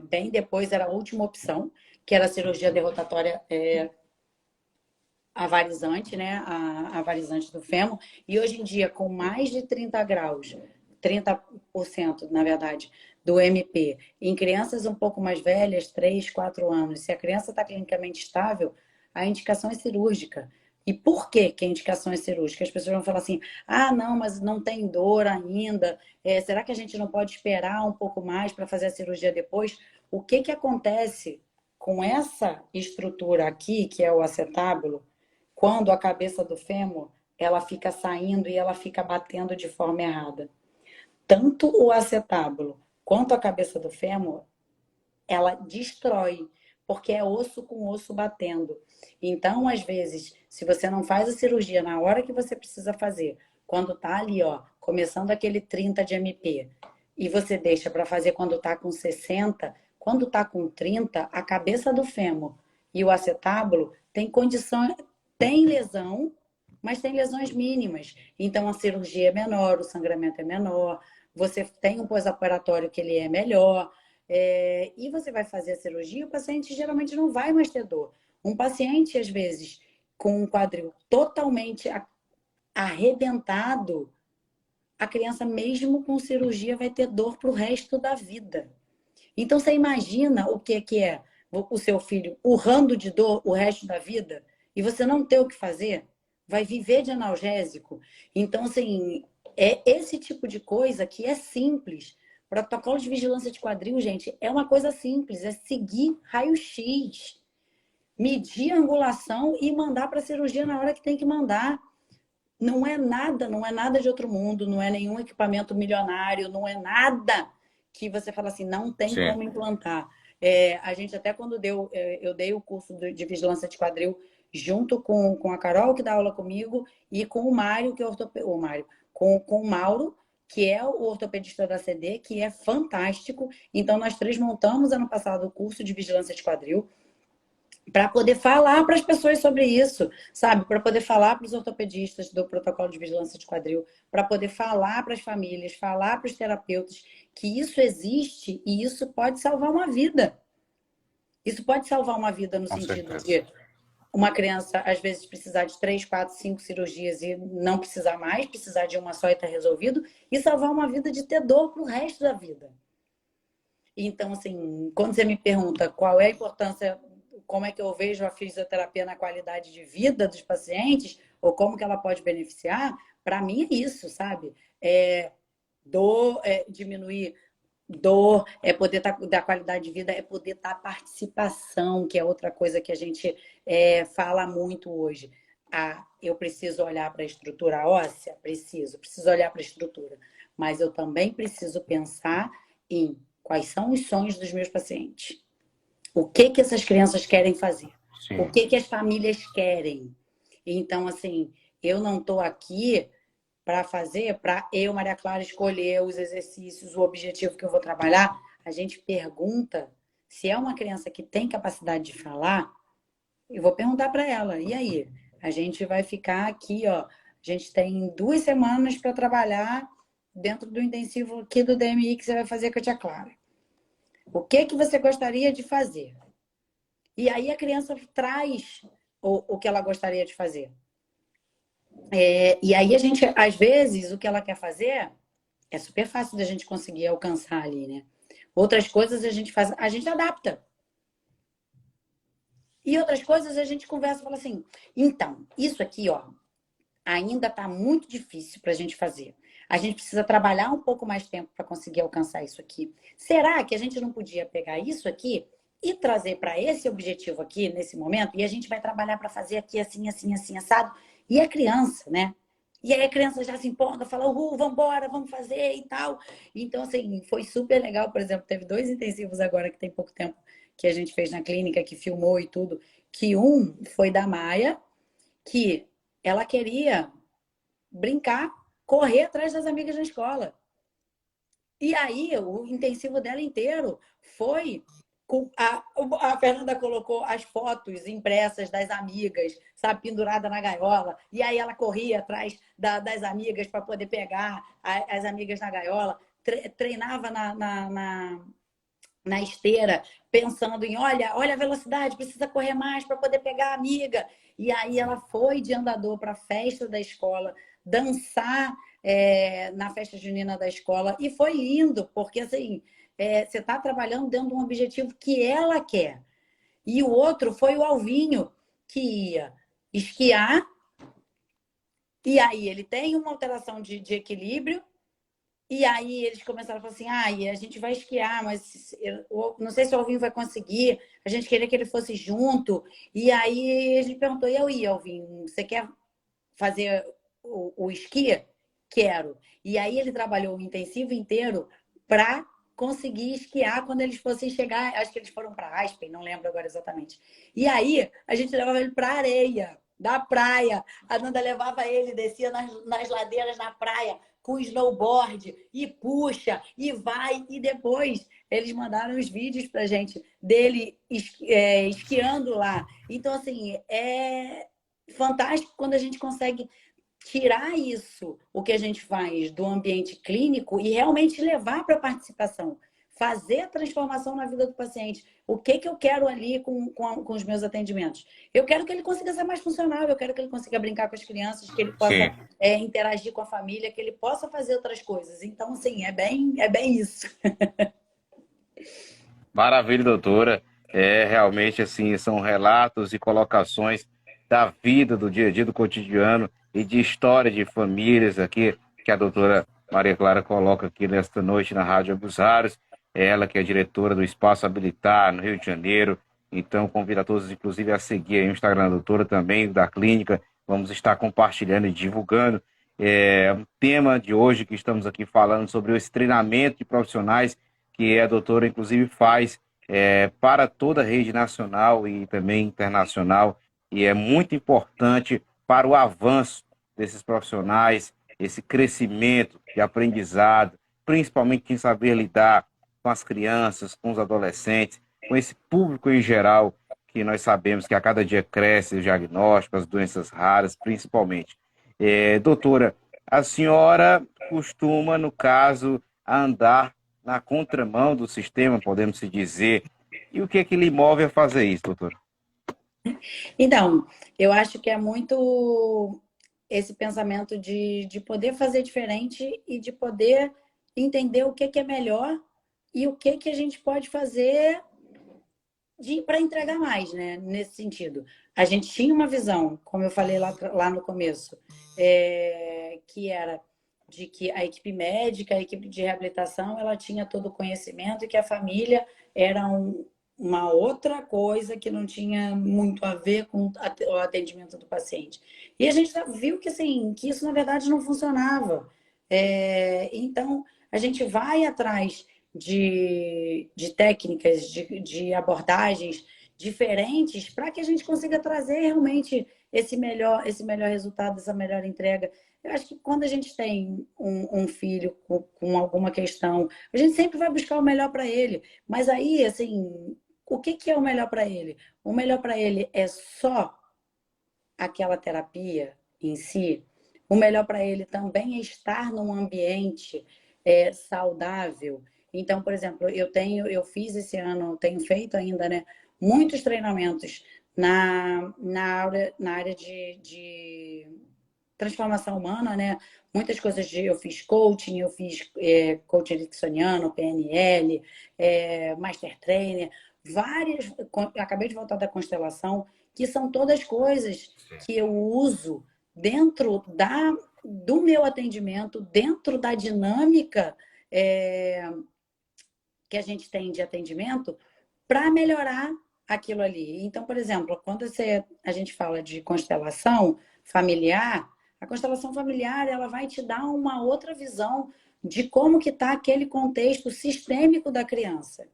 bem depois, era a última opção, que era a cirurgia derrotatória avarizante, né? A avarizante do fêmur. E hoje em dia, com mais de 30 graus, 30%, na verdade, do MP, em crianças um pouco mais velhas, 3, 4 anos, se a criança está clinicamente estável, a indicação é cirúrgica. E por que a indicação é cirúrgica? As pessoas vão falar assim, ah, não, mas não tem dor ainda, será que a gente não pode esperar um pouco mais para fazer a cirurgia depois? O que acontece com essa estrutura aqui, que é o acetábulo, quando a cabeça do fêmur ela fica saindo e ela fica batendo de forma errada? Tanto o acetábulo quanto a cabeça do fêmur, ela destrói, porque é osso com osso batendo. Então, às vezes, se você não faz a cirurgia na hora que você precisa fazer, quando tá ali, ó, começando aquele 30 de MP, e você deixa para fazer quando tá com 60, quando tá com 30, a cabeça do fêmur e o acetábulo tem condição, tem lesão, mas tem lesões mínimas. Então, a cirurgia é menor, o sangramento é menor, você tem um pós-operatório que ele é melhor, e você vai fazer a cirurgia, o paciente geralmente não vai mais ter dor. Um paciente, às vezes, com um quadril totalmente arrebentado, a criança, mesmo com cirurgia, vai ter dor para o resto da vida. Então, você imagina o que é o seu filho urrando de dor o resto da vida e você não ter o que fazer? Vai viver de analgésico? Então, assim, é esse tipo de coisa que é simples. Protocolo de vigilância de quadril, gente, é uma coisa simples, é seguir raio-x, medir a angulação e mandar para a cirurgia na hora que tem que mandar. Não é nada de outro mundo, não é nenhum equipamento milionário, não é nada que você fala assim, não tem Sim. como implantar. A gente até quando eu dei o curso de vigilância de quadril junto com a Carol, que dá aula comigo, e com o Mário, que é o Mário, com o Mauro, que é o ortopedista da CD, que é fantástico. Então, nós três montamos ano passado o curso de vigilância de quadril para poder falar para as pessoas sobre isso, sabe? Para poder falar para os ortopedistas do protocolo de vigilância de quadril, para poder falar para as famílias, falar para os terapeutas que isso existe e isso pode salvar uma vida. Isso pode salvar uma vida no Com sentido certeza. de uma criança, às vezes, precisar de 3, 4, 5 cirurgias e não precisar mais, precisar de uma só e estar resolvido, e salvar uma vida de ter dor para o resto da vida. Então, assim, quando você me pergunta qual é a importância, como é que eu vejo a fisioterapia na qualidade de vida dos pacientes, ou como que ela pode beneficiar, para mim é isso, sabe? Dor, diminuir dor, poder dar qualidade de vida, é poder dar participação, que é outra coisa que a gente fala muito hoje. Eu preciso olhar para a estrutura óssea? Preciso olhar para a estrutura. Mas eu também preciso pensar em quais são os sonhos dos meus pacientes. O que essas crianças querem fazer? Sim. O que as famílias querem? Então, assim, eu não estou aqui para fazer, para eu, Maria Clara, escolher os exercícios, o objetivo que eu vou trabalhar. A gente pergunta se é uma criança que tem capacidade de falar, eu vou perguntar para ela, e aí? A gente vai ficar aqui, ó, a gente tem 2 semanas para trabalhar dentro do intensivo aqui do DMI que você vai fazer com a tia Clara. O que você gostaria de fazer? E aí a criança traz o que ela gostaria de fazer. E aí a gente, às vezes, o que ela quer fazer é super fácil da gente conseguir alcançar ali, né? Outras coisas a gente faz, a gente adapta. E outras coisas a gente conversa e fala assim, então, isso aqui, ó, ainda está muito difícil para a gente fazer. A gente precisa trabalhar um pouco mais tempo para conseguir alcançar isso aqui. Será que a gente não podia pegar isso aqui e trazer para esse objetivo aqui, nesse momento? E a gente vai trabalhar para fazer aqui assim, assim, assim, assado. E a criança, né? E aí a criança já se empolga, fala, vamos embora, vamos fazer e tal. Então, assim, foi super legal. Por exemplo, teve 2 intensivos agora, que tem pouco tempo, que a gente fez na clínica, que filmou e tudo. Que um foi da Maia, que ela queria brincar, correr atrás das amigas na escola. E aí, o intensivo dela inteiro foi. A Fernanda colocou as fotos impressas das amigas, sabe, pendurada na gaiola. E aí ela corria atrás das amigas para poder pegar as amigas na gaiola. Treinava na esteira, pensando em, olha a velocidade, precisa correr mais para poder pegar a amiga. E aí ela foi de andador para a festa da escola, dançar na festa junina da escola, e foi lindo, porque assim, você está trabalhando dentro de um objetivo que ela quer. E o outro foi o Alvinho, que ia esquiar, e aí ele tem uma alteração de equilíbrio. E aí eles começaram a falar assim, a gente vai esquiar, mas eu não sei se o Alvinho vai conseguir, a gente queria que ele fosse junto. E aí a gente perguntou, e aí, Alvinho, você quer fazer o esqui? Quero. E aí ele trabalhou o intensivo inteiro para conseguir esquiar quando eles fossem chegar, acho que eles foram para Aspen, não lembro agora exatamente. E aí a gente levava ele para areia, da praia. A Nanda levava ele, descia nas ladeiras na praia, com snowboard, e puxa, e vai, e depois eles mandaram os vídeos pra gente dele esquiando lá. Então, assim, é fantástico quando a gente consegue tirar isso, o que a gente faz do ambiente clínico e realmente levar para a participação. Fazer a transformação na vida do paciente. O que eu quero ali com os meus atendimentos? Eu quero que ele consiga ser mais funcional, eu quero que ele consiga brincar com as crianças, que ele possa Sim. interagir com a família, que ele possa fazer outras coisas. Então, assim, é bem isso. Maravilha, doutora. É realmente assim, são relatos e colocações da vida, do dia a dia, do cotidiano e de história de famílias aqui que a doutora Maria Clara coloca aqui nesta noite na Rádio Abusares. É ela que é diretora do Espaço Habilitar no Rio de Janeiro. Então, convido a todos, inclusive, a seguir aí o Instagram da doutora também, da clínica. Vamos estar compartilhando e divulgando. O tema de hoje que estamos aqui falando sobre esse treinamento de profissionais que a doutora, inclusive, faz para toda a rede nacional e também internacional, e é muito importante para o avanço desses profissionais, esse crescimento de aprendizado, principalmente quem saber lidar com as crianças, com os adolescentes, com esse público em geral, que nós sabemos que a cada dia cresce o diagnóstico, as doenças raras, principalmente. Doutora, a senhora costuma, no caso, andar na contramão do sistema, podemos se dizer. E o que é que lhe move a fazer isso, doutor? Então, eu acho que é muito esse pensamento de poder fazer diferente e de poder entender o que é melhor e o que a gente pode fazer para entregar mais, né? Nesse sentido. A gente tinha uma visão, como eu falei lá no começo, que era de que a equipe médica, a equipe de reabilitação, ela tinha todo o conhecimento e que a família era uma outra coisa que não tinha muito a ver com o atendimento do paciente. E a gente viu que, assim, que isso, na verdade, não funcionava. Então, a gente vai atrás de técnicas, de abordagens diferentes para que a gente consiga trazer realmente esse melhor resultado, essa melhor entrega. Eu acho que quando a gente tem um filho com alguma questão, a gente sempre vai buscar o melhor para ele. Mas aí, assim, o que é o melhor para ele? O melhor para ele é só aquela terapia em si? O melhor para ele também é estar num ambiente saudável. Então, por exemplo, eu fiz esse ano, tenho feito ainda, né, muitos treinamentos na área de transformação humana, né? Muitas coisas eu fiz coaching, eu fiz coaching ericksoniano, PNL, Master Trainer, várias. Acabei de voltar da constelação, que são todas coisas que eu uso dentro do meu atendimento, dentro da dinâmica que a gente tem de atendimento, para melhorar aquilo ali. Então, por exemplo, quando a gente fala de constelação familiar, a constelação familiar ela vai te dar uma outra visão de como que está aquele contexto sistêmico da criança.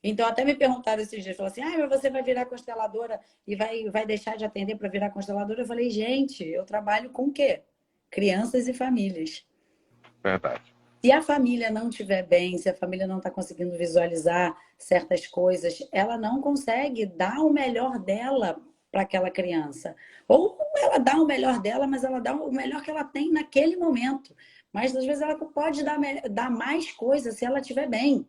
Então, até me perguntaram esses dias, falaram assim, mas você vai virar consteladora e vai deixar de atender para virar consteladora? Eu falei, gente, eu trabalho com o quê? Crianças e famílias. Verdade. Se a família não estiver bem, se a família não está conseguindo visualizar certas coisas, ela não consegue dar o melhor dela para aquela criança. Ou ela dá o melhor dela, mas ela dá o melhor que ela tem naquele momento. Mas às vezes ela pode dar mais coisas se ela estiver bem.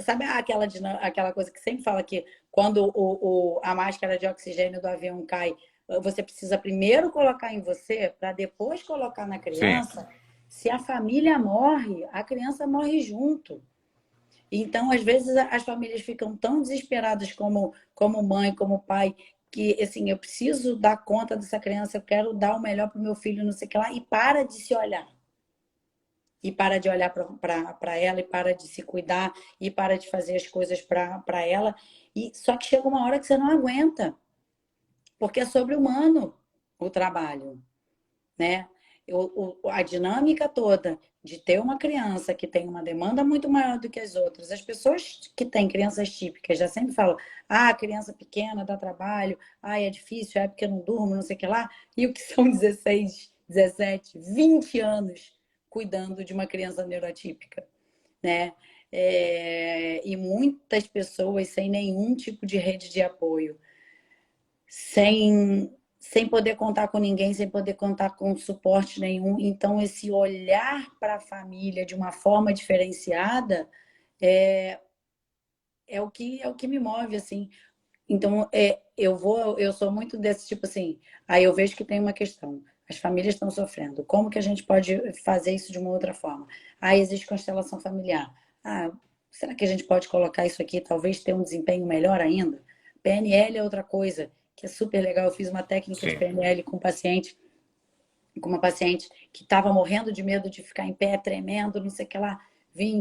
Sabe aquela coisa que sempre fala que quando a máscara de oxigênio do avião cai, você precisa primeiro colocar em você para depois colocar na criança? Sim. Se a família morre, a criança morre junto. Então, às vezes, as famílias ficam tão desesperadas como mãe, como pai, que assim, eu preciso dar conta dessa criança, eu quero dar o melhor para o meu filho, não sei o que lá, e para de se olhar. E para de olhar para ela, e para de se cuidar, e para de fazer as coisas para ela. Só que chega uma hora que você não aguenta, porque é sobre-humano o trabalho, né? A dinâmica toda de ter uma criança que tem uma demanda muito maior do que as outras. As pessoas que têm crianças típicas já sempre falam: criança pequena dá trabalho, é difícil, é porque eu não durmo, não sei o que lá. E o que são 16, 17, 20 anos cuidando de uma criança neurotípica, né? E muitas pessoas sem nenhum tipo de rede de apoio, sem poder contar com ninguém, sem poder contar com suporte nenhum. Então, esse olhar para a família de uma forma diferenciada é o que me move, assim. Então, eu sou muito desse tipo assim, aí eu vejo que tem uma questão. As famílias estão sofrendo. Como que a gente pode fazer isso de uma outra forma? Existe constelação familiar. Será que a gente pode colocar isso aqui, talvez ter um desempenho melhor ainda? PNL é outra coisa que é super legal. Eu fiz uma técnica de Sim. PNL com uma paciente que estava morrendo de medo de ficar em pé, tremendo, não sei o que lá.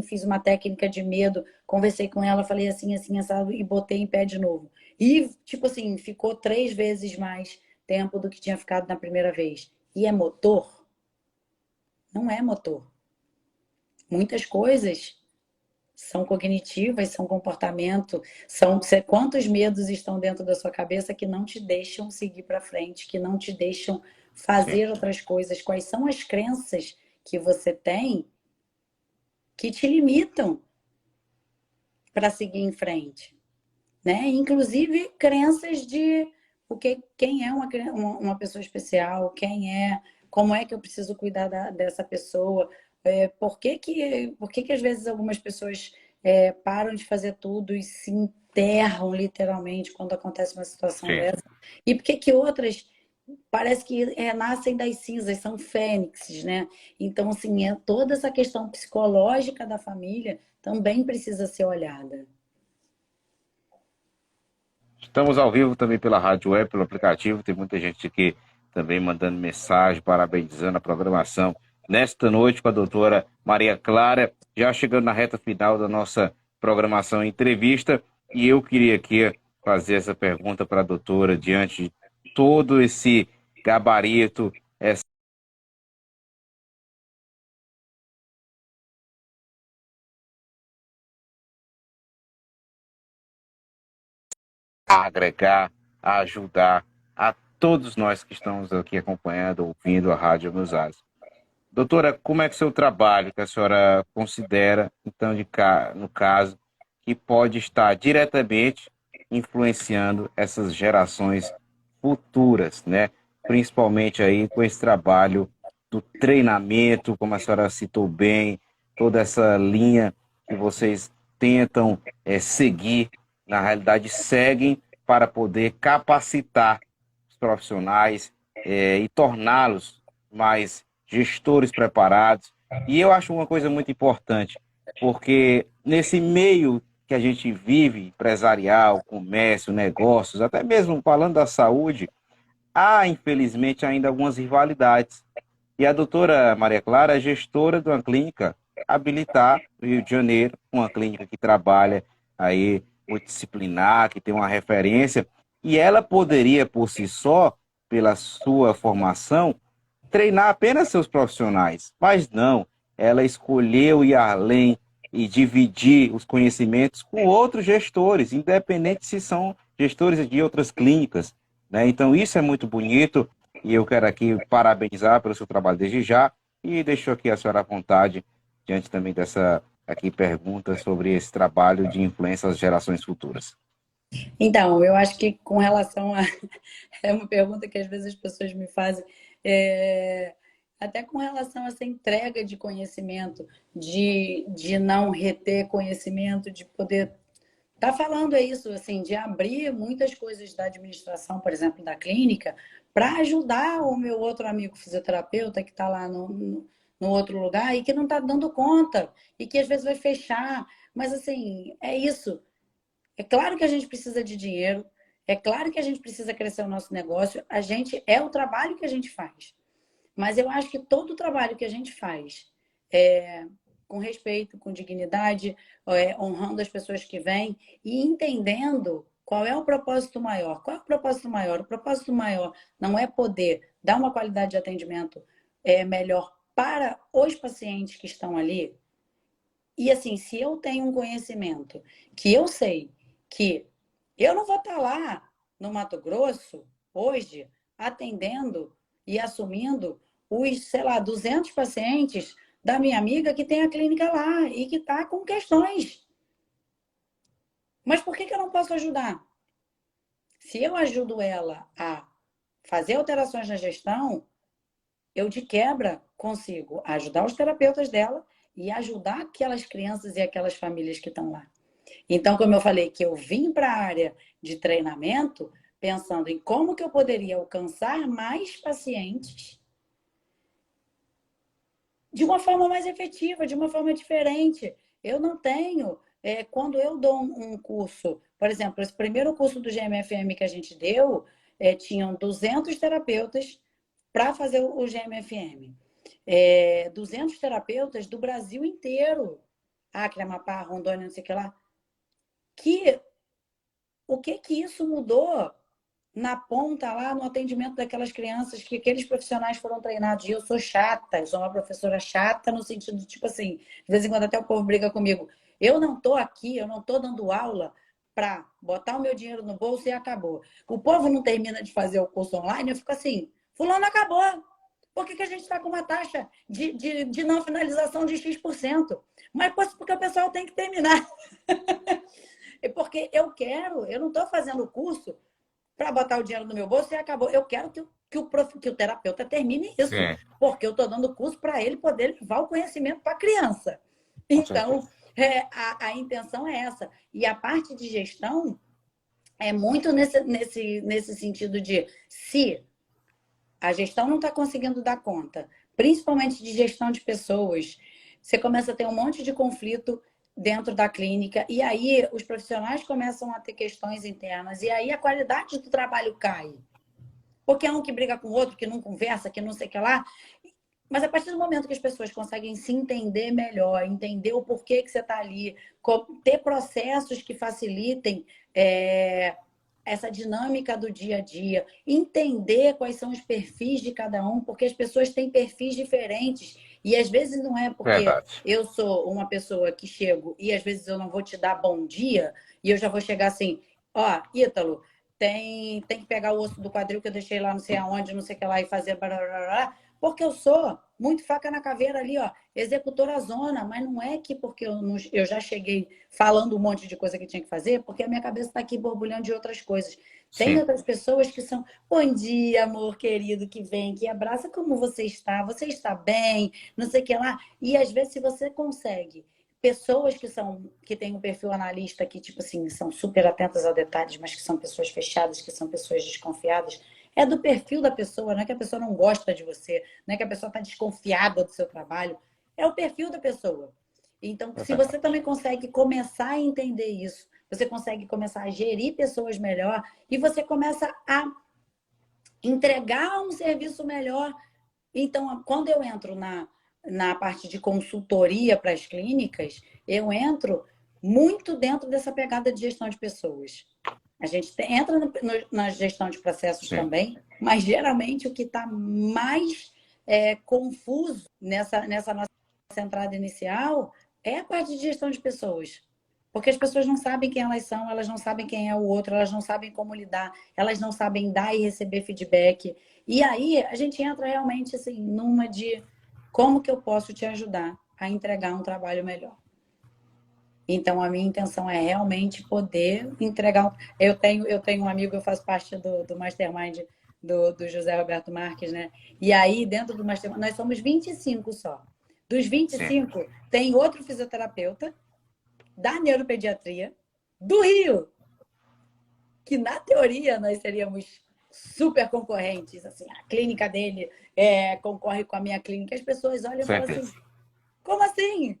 Fiz uma técnica de medo, conversei com ela, falei assim, assim, assado, e botei em pé de novo. E, tipo assim, ficou 3 vezes mais tempo do que tinha ficado na primeira vez. E é motor? Não é motor. Muitas coisas são cognitivas, são comportamento, quantos medos estão dentro da sua cabeça que não te deixam seguir para frente, que não te deixam fazer outras coisas, quais são as crenças que você tem que te limitam para seguir em frente, né? Inclusive crenças de quem é uma pessoa especial, como é que eu preciso cuidar dessa pessoa, por que às vezes algumas pessoas param de fazer tudo e se enterram literalmente quando acontece uma situação Sim. dessa, e por que outras parece que renascem das cinzas, são fênixes, né? Então, assim, toda essa questão psicológica da família também precisa ser olhada. Estamos ao vivo também pela rádio web, pelo aplicativo. Tem muita gente aqui também mandando mensagem, parabenizando a programação nesta noite com a doutora Maria Clara, já chegando na reta final da nossa programação e entrevista. E eu queria aqui fazer essa pergunta para a doutora, diante de todo esse gabarito, essa a agregar, a ajudar a todos nós que estamos aqui acompanhando, ouvindo a Rádio Meus Ares. Doutora, como é que é o seu trabalho que a senhora considera, então, no caso, que pode estar diretamente influenciando essas gerações futuras, né? Principalmente aí com esse trabalho do treinamento, como a senhora citou bem, toda essa linha que vocês tentam seguir, na realidade seguem para poder capacitar os profissionais e torná-los mais gestores preparados. E eu acho uma coisa muito importante, porque nesse meio que a gente vive, empresarial, comércio, negócios, até mesmo falando da saúde, há, infelizmente, ainda algumas rivalidades. E a doutora Maria Clara é gestora de uma clínica habilitar no Rio de Janeiro, uma clínica que trabalha aí multidisciplinar, que tem uma referência, e ela poderia, por si só, pela sua formação, treinar apenas seus profissionais, mas não, ela escolheu ir além e dividir os conhecimentos com outros gestores, independente se são gestores de outras clínicas, né? Então isso é muito bonito e eu quero aqui parabenizar pelo seu trabalho desde já e deixo aqui a senhora à vontade diante também dessa aqui pergunta sobre esse trabalho de influência às gerações futuras. Então, eu acho que com relação a. É uma pergunta que às vezes as pessoas me fazem, até com relação a essa entrega de conhecimento, de não reter conhecimento, de poder. Tá falando isso, assim, de abrir muitas coisas da administração, por exemplo, da clínica, para ajudar o meu outro amigo fisioterapeuta que está lá no outro lugar e que não está dando conta, e que às vezes vai fechar. Mas, assim, é isso. É claro que a gente precisa de dinheiro, é claro que a gente precisa crescer o nosso negócio, a gente é o trabalho que a gente faz. Mas eu acho que todo o trabalho que a gente faz com respeito, com dignidade, honrando as pessoas que vêm e entendendo qual é o propósito maior. Qual é o propósito maior? O propósito maior não é poder dar uma qualidade de atendimento melhor para os pacientes que estão ali. E assim, se eu tenho um conhecimento que eu sei que eu não vou estar lá no Mato Grosso hoje atendendo e assumindo os, sei lá, 200 pacientes da minha amiga que tem a clínica lá e que está com questões. Mas por que eu não posso ajudar? Se eu ajudo ela a fazer alterações na gestão, eu de quebra consigo ajudar os terapeutas dela e ajudar aquelas crianças e aquelas famílias que estão lá. Então, como eu falei, que eu vim para a área de treinamento pensando em como que eu poderia alcançar mais pacientes de uma forma mais efetiva, de uma forma diferente. Eu não tenho, quando eu dou um curso, por exemplo, esse primeiro curso do GMFM que a gente deu, tinham 200 terapeutas para fazer o GMFM. 200 terapeutas do Brasil inteiro. Acre, Amapá, Rondônia, não sei o que lá. O que isso mudou na ponta lá no atendimento daquelas crianças que aqueles profissionais foram treinados. E eu sou chata, eu sou uma professora chata no sentido de, tipo assim, de vez em quando até o povo briga comigo. Eu não estou aqui, eu não estou dando aula para botar o meu dinheiro no bolso e acabou. O povo não termina de fazer o curso online, eu fico assim, fulano acabou. Por que a gente está com uma taxa de não finalização de X%? Mas porque o pessoal tem que terminar. É porque eu não estou fazendo o curso para botar o dinheiro no meu bolso e acabou. Eu quero que o terapeuta termine isso, Sim, porque eu estou dando curso para ele poder levar o conhecimento para a criança. com Então, certeza. a intenção é essa. E a parte de gestão é muito nesse sentido de se a gestão não está conseguindo dar conta, principalmente de gestão de pessoas, você começa a ter um monte de conflito dentro da clínica, e aí os profissionais começam a ter questões internas, e aí a qualidade do trabalho cai. Porque é um que briga com o outro, que não conversa, que não sei o que lá. Mas a partir do momento que as pessoas conseguem se entender melhor, entender o porquê que você está ali, ter processos que facilitem essa dinâmica do dia a dia, entender quais são os perfis de cada um, porque as pessoas têm perfis diferentes. E às vezes não é porque Verdade. eu sou uma pessoa que chego e às vezes eu não vou te dar bom dia e eu já vou chegar assim, ó, Ítalo, tem que pegar o osso do quadril que eu deixei lá não sei aonde, não sei o que lá e fazer barará, porque eu sou muito faca na caveira ali, ó, executora zona, mas não é que porque eu já cheguei falando um monte de coisa que tinha que fazer, porque a minha cabeça está aqui borbulhando de outras coisas. Tem Sim. outras pessoas que são, bom dia, amor querido, que vem, que abraça, como você está bem, não sei o que lá. E às vezes, se você consegue, pessoas que têm um perfil analista que, tipo assim, são super atentas aos detalhes, mas que são pessoas fechadas, que são pessoas desconfiadas, é do perfil da pessoa, não é que a pessoa não gosta de você, não é que a pessoa está desconfiada do seu trabalho, é o perfil da pessoa. Então, se Verdade. você também consegue começar a entender isso, você consegue começar a gerir pessoas melhor e você começa a entregar um serviço melhor. Então, quando eu entro na parte de consultoria para as clínicas, eu entro muito dentro dessa pegada de gestão de pessoas. A gente entra na gestão de processos Sim, também, mas geralmente o que está mais confuso nessa nossa entrada inicial é a parte de gestão de pessoas. Porque as pessoas não sabem quem elas são, elas não sabem quem é o outro, elas não sabem como lidar, elas não sabem dar e receber feedback. E aí a gente entra realmente assim, numa de como que eu posso te ajudar a entregar um trabalho melhor. Então, a minha intenção é realmente poder entregar. Eu tenho um amigo, eu faço parte do Mastermind do José Roberto Marques, né? E aí, dentro do Mastermind, nós somos 25 só. Dos vinte e sim. cinco tem outro fisioterapeuta da neuropediatria do Rio, que na teoria nós seríamos super concorrentes. Assim, a clínica dele concorre com a minha clínica. As pessoas olham e falam assim: Certeza. como assim?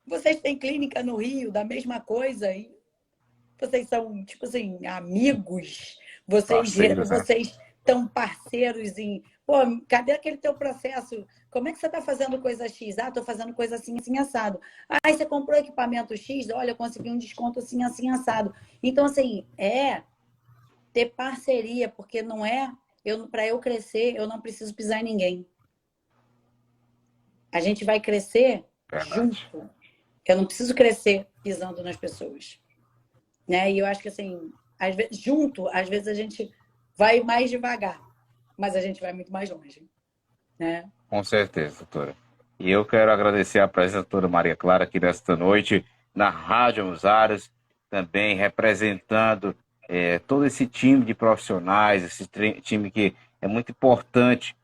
Vocês têm clínica no Rio da mesma coisa? E vocês são, tipo assim, amigos? Vocês, Parceiros, né? vocês estão parceiros em. Pô, cadê aquele teu processo? Como é que você está fazendo coisa X? Ah, estou fazendo coisa assim, assim, assado. Ah, você comprou equipamento X? Olha, eu consegui um desconto assim, assim, assado. Então, assim, ter parceria, porque não é. Para eu crescer, eu não preciso pisar em ninguém. A gente vai crescer Verdade. junto. Eu não preciso crescer pisando nas pessoas. Né? E eu acho que assim, às vezes, junto, às vezes a gente vai mais devagar, mas a gente vai muito mais longe, né? Com certeza, doutora. E eu quero agradecer a presença da doutora Maria Clara aqui nesta noite na Rádio Musaras, também representando todo esse time de profissionais, esse time que é muito importante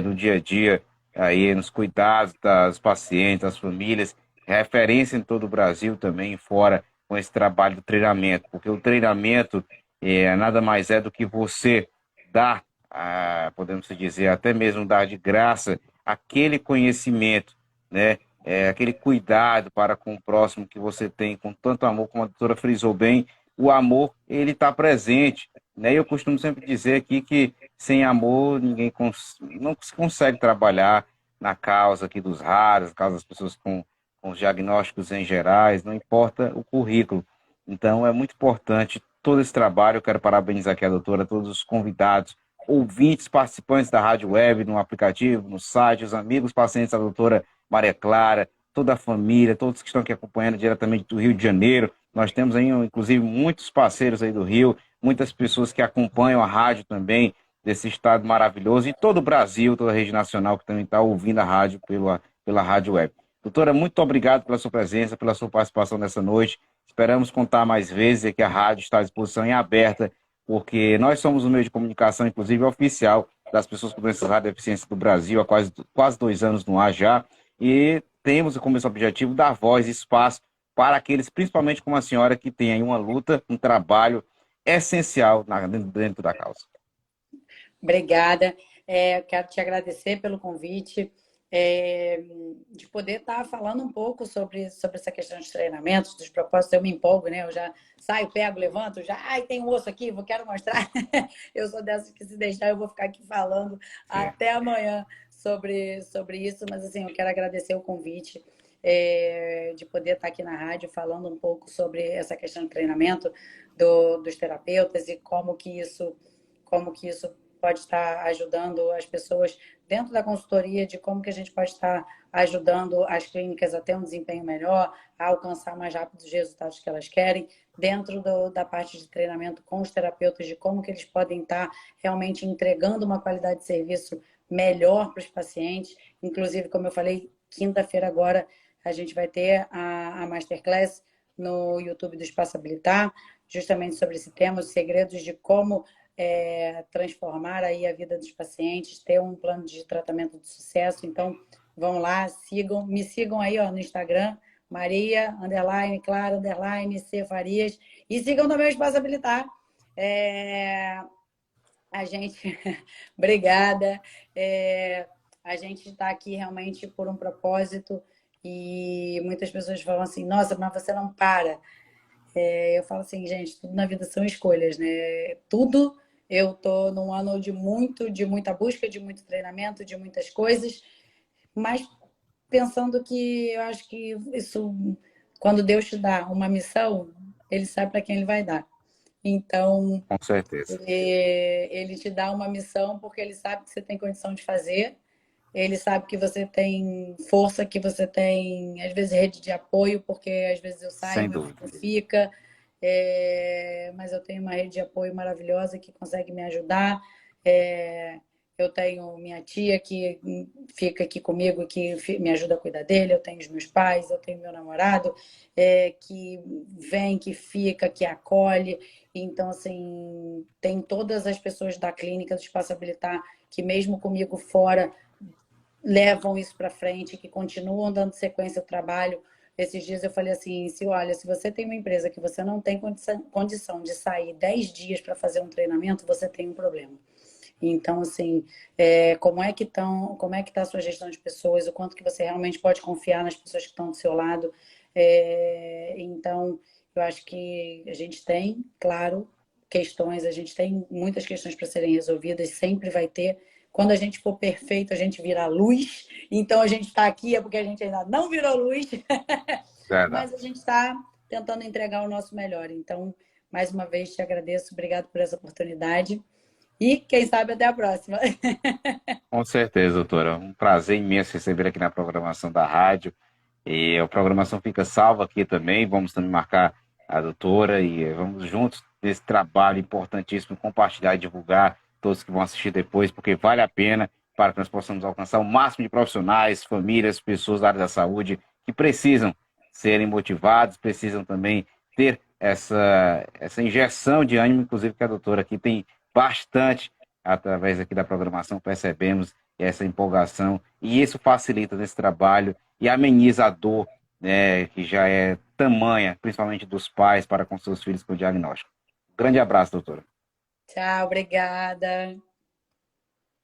no dia a dia, aí nos cuidados das pacientes, das famílias, referência em todo o Brasil também e fora com esse trabalho do treinamento, porque o treinamento nada mais é do que você dar, podemos dizer, até mesmo dar de graça aquele conhecimento, né? Aquele cuidado para com o próximo que você tem com tanto amor, como a doutora frisou bem, o amor, ele está presente, né? Eu costumo sempre dizer aqui que sem amor ninguém não se consegue trabalhar na causa aqui dos raros, causa das pessoas com os diagnósticos em gerais, não importa o currículo. Então é muito importante todo esse trabalho. Eu quero parabenizar aqui a doutora, todos os convidados, ouvintes, participantes da Rádio Web, no aplicativo, no site, os amigos, pacientes da doutora Maria Clara, toda a família, todos que estão aqui acompanhando diretamente do Rio de Janeiro. Nós temos aí, inclusive, muitos parceiros aí do Rio, muitas pessoas que acompanham a rádio também, desse estado maravilhoso, e todo o Brasil, toda a rede nacional que também está ouvindo a rádio pela Rádio Web. Doutora, muito obrigado pela sua presença, pela sua participação nessa noite. Esperamos contar mais vezes e que a rádio está à disposição e aberta, porque nós somos um meio de comunicação, inclusive oficial, das pessoas com doenças raras de deficiência do Brasil, há quase 2 anos no ar já, e temos como esse objetivo dar voz e espaço para aqueles, principalmente como a senhora, que tem aí uma luta, um trabalho essencial dentro da causa. Obrigada. Quero te agradecer pelo convite, de poder estar falando um pouco sobre essa questão de treinamentos, dos propósitos. Eu me empolgo, né? Eu já saio, pego, levanto, já, ai, tem um osso aqui, quero mostrar. Eu sou dessas que se deixar, eu vou ficar aqui falando Sim. até amanhã sobre isso, mas assim, eu quero agradecer o convite. De poder estar aqui na rádio falando um pouco sobre essa questão de treinamento dos terapeutas e como que isso pode estar ajudando as pessoas dentro da consultoria, de como que a gente pode estar ajudando as clínicas a ter um desempenho melhor, a alcançar mais rápido os resultados que elas querem, dentro da parte de treinamento com os terapeutas, de como que eles podem estar realmente entregando uma qualidade de serviço melhor para os pacientes. Inclusive, como eu falei, quinta-feira agora a gente vai ter a Masterclass no YouTube do Espaço Habilitar, justamente sobre esse tema, os segredos de como transformar aí a vida dos pacientes, ter um plano de tratamento de sucesso. Então, vão lá, me sigam aí no Instagram, Maria, Clara, C. Farias, e sigam também o Espaço Habilitar. A gente, obrigada. A gente está aqui realmente por um propósito E muitas pessoas falam assim, nossa, mas você não para. Eu falo assim, gente, tudo na vida são escolhas, né? Tudo, eu tô num ano de muita busca, de muito treinamento, de muitas coisas, mas pensando que eu acho que isso, quando Deus te dá uma missão, ele sabe para quem ele vai dar. Então, Com certeza. ele te dá uma missão porque ele sabe que você tem condição de fazer, ele sabe que você tem força, que você tem, às vezes, rede de apoio, porque às vezes eu saio, Sem meu dúvida. filho fica, mas eu tenho uma rede de apoio maravilhosa que consegue me ajudar. É, eu tenho minha tia que fica aqui comigo, que me ajuda a cuidar dele. Eu tenho os meus pais, eu tenho meu namorado, que vem, que fica, que acolhe. Então, assim, tem todas as pessoas da clínica do Espaço Habilitar que, mesmo comigo fora, levam isso para frente, que continuam dando sequência ao trabalho. Esses dias eu falei assim, se olha, se você tem uma empresa que você não tem condição de sair 10 dias para fazer um treinamento, você tem um problema. Então, assim, como é que está a sua gestão de pessoas, o quanto que você realmente pode confiar nas pessoas que estão do seu lado. Então, eu acho que a gente tem, claro, questões, a gente tem muitas questões para serem resolvidas, sempre vai ter. Quando a gente for perfeito, a gente vira luz. Então, a gente está aqui é porque a gente ainda não virou luz, Verdade. mas a gente está tentando entregar o nosso melhor. Então, mais uma vez, te agradeço, obrigado por essa oportunidade. E quem sabe até a próxima. Com certeza, doutora. Um prazer imenso receber aqui na programação da rádio. E a programação fica salva aqui também. Vamos também marcar a doutora e vamos juntos nesse trabalho importantíssimo, compartilhar e divulgar todos que vão assistir depois, porque vale a pena para que nós possamos alcançar o máximo de profissionais, famílias, pessoas da área da saúde que precisam serem motivados, precisam também ter essa injeção de ânimo, inclusive que a doutora aqui tem bastante através aqui da programação, percebemos essa empolgação e isso facilita nesse trabalho e ameniza a dor, né, que já é tamanha, principalmente dos pais para com seus filhos com diagnóstico. Grande abraço, doutora. Tchau, obrigada.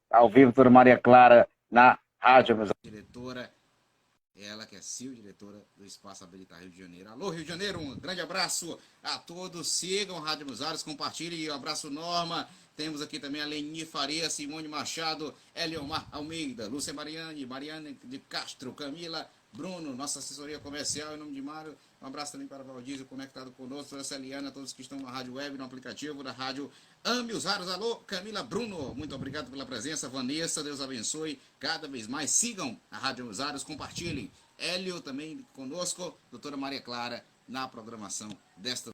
Ao vivo, doutora Maria Clara, na Rádio Meus diretora, ela que é CEO, diretora do Espaço Habilitar Rio de Janeiro. Alô, Rio de Janeiro, um grande abraço a todos. Sigam Rádio Meus Ares, compartilhem. Um abraço, Norma. Temos aqui também a Leni Faria, Simone Machado, Eliomar Almeida, Lúcia Mariane, Mariane de Castro, Camila, Bruno, nossa assessoria comercial, em nome de Mário. Um abraço também para o Valdísio, conectado conosco, a Celiana, todos que estão na rádio web, no aplicativo da rádio Ame os Raros. Alô, Camila, Bruno, muito obrigado pela presença. Vanessa, Deus abençoe cada vez mais. Sigam a Rádio Ame os Raros, compartilhem. Hélio também conosco, doutora Maria Clara, na programação desta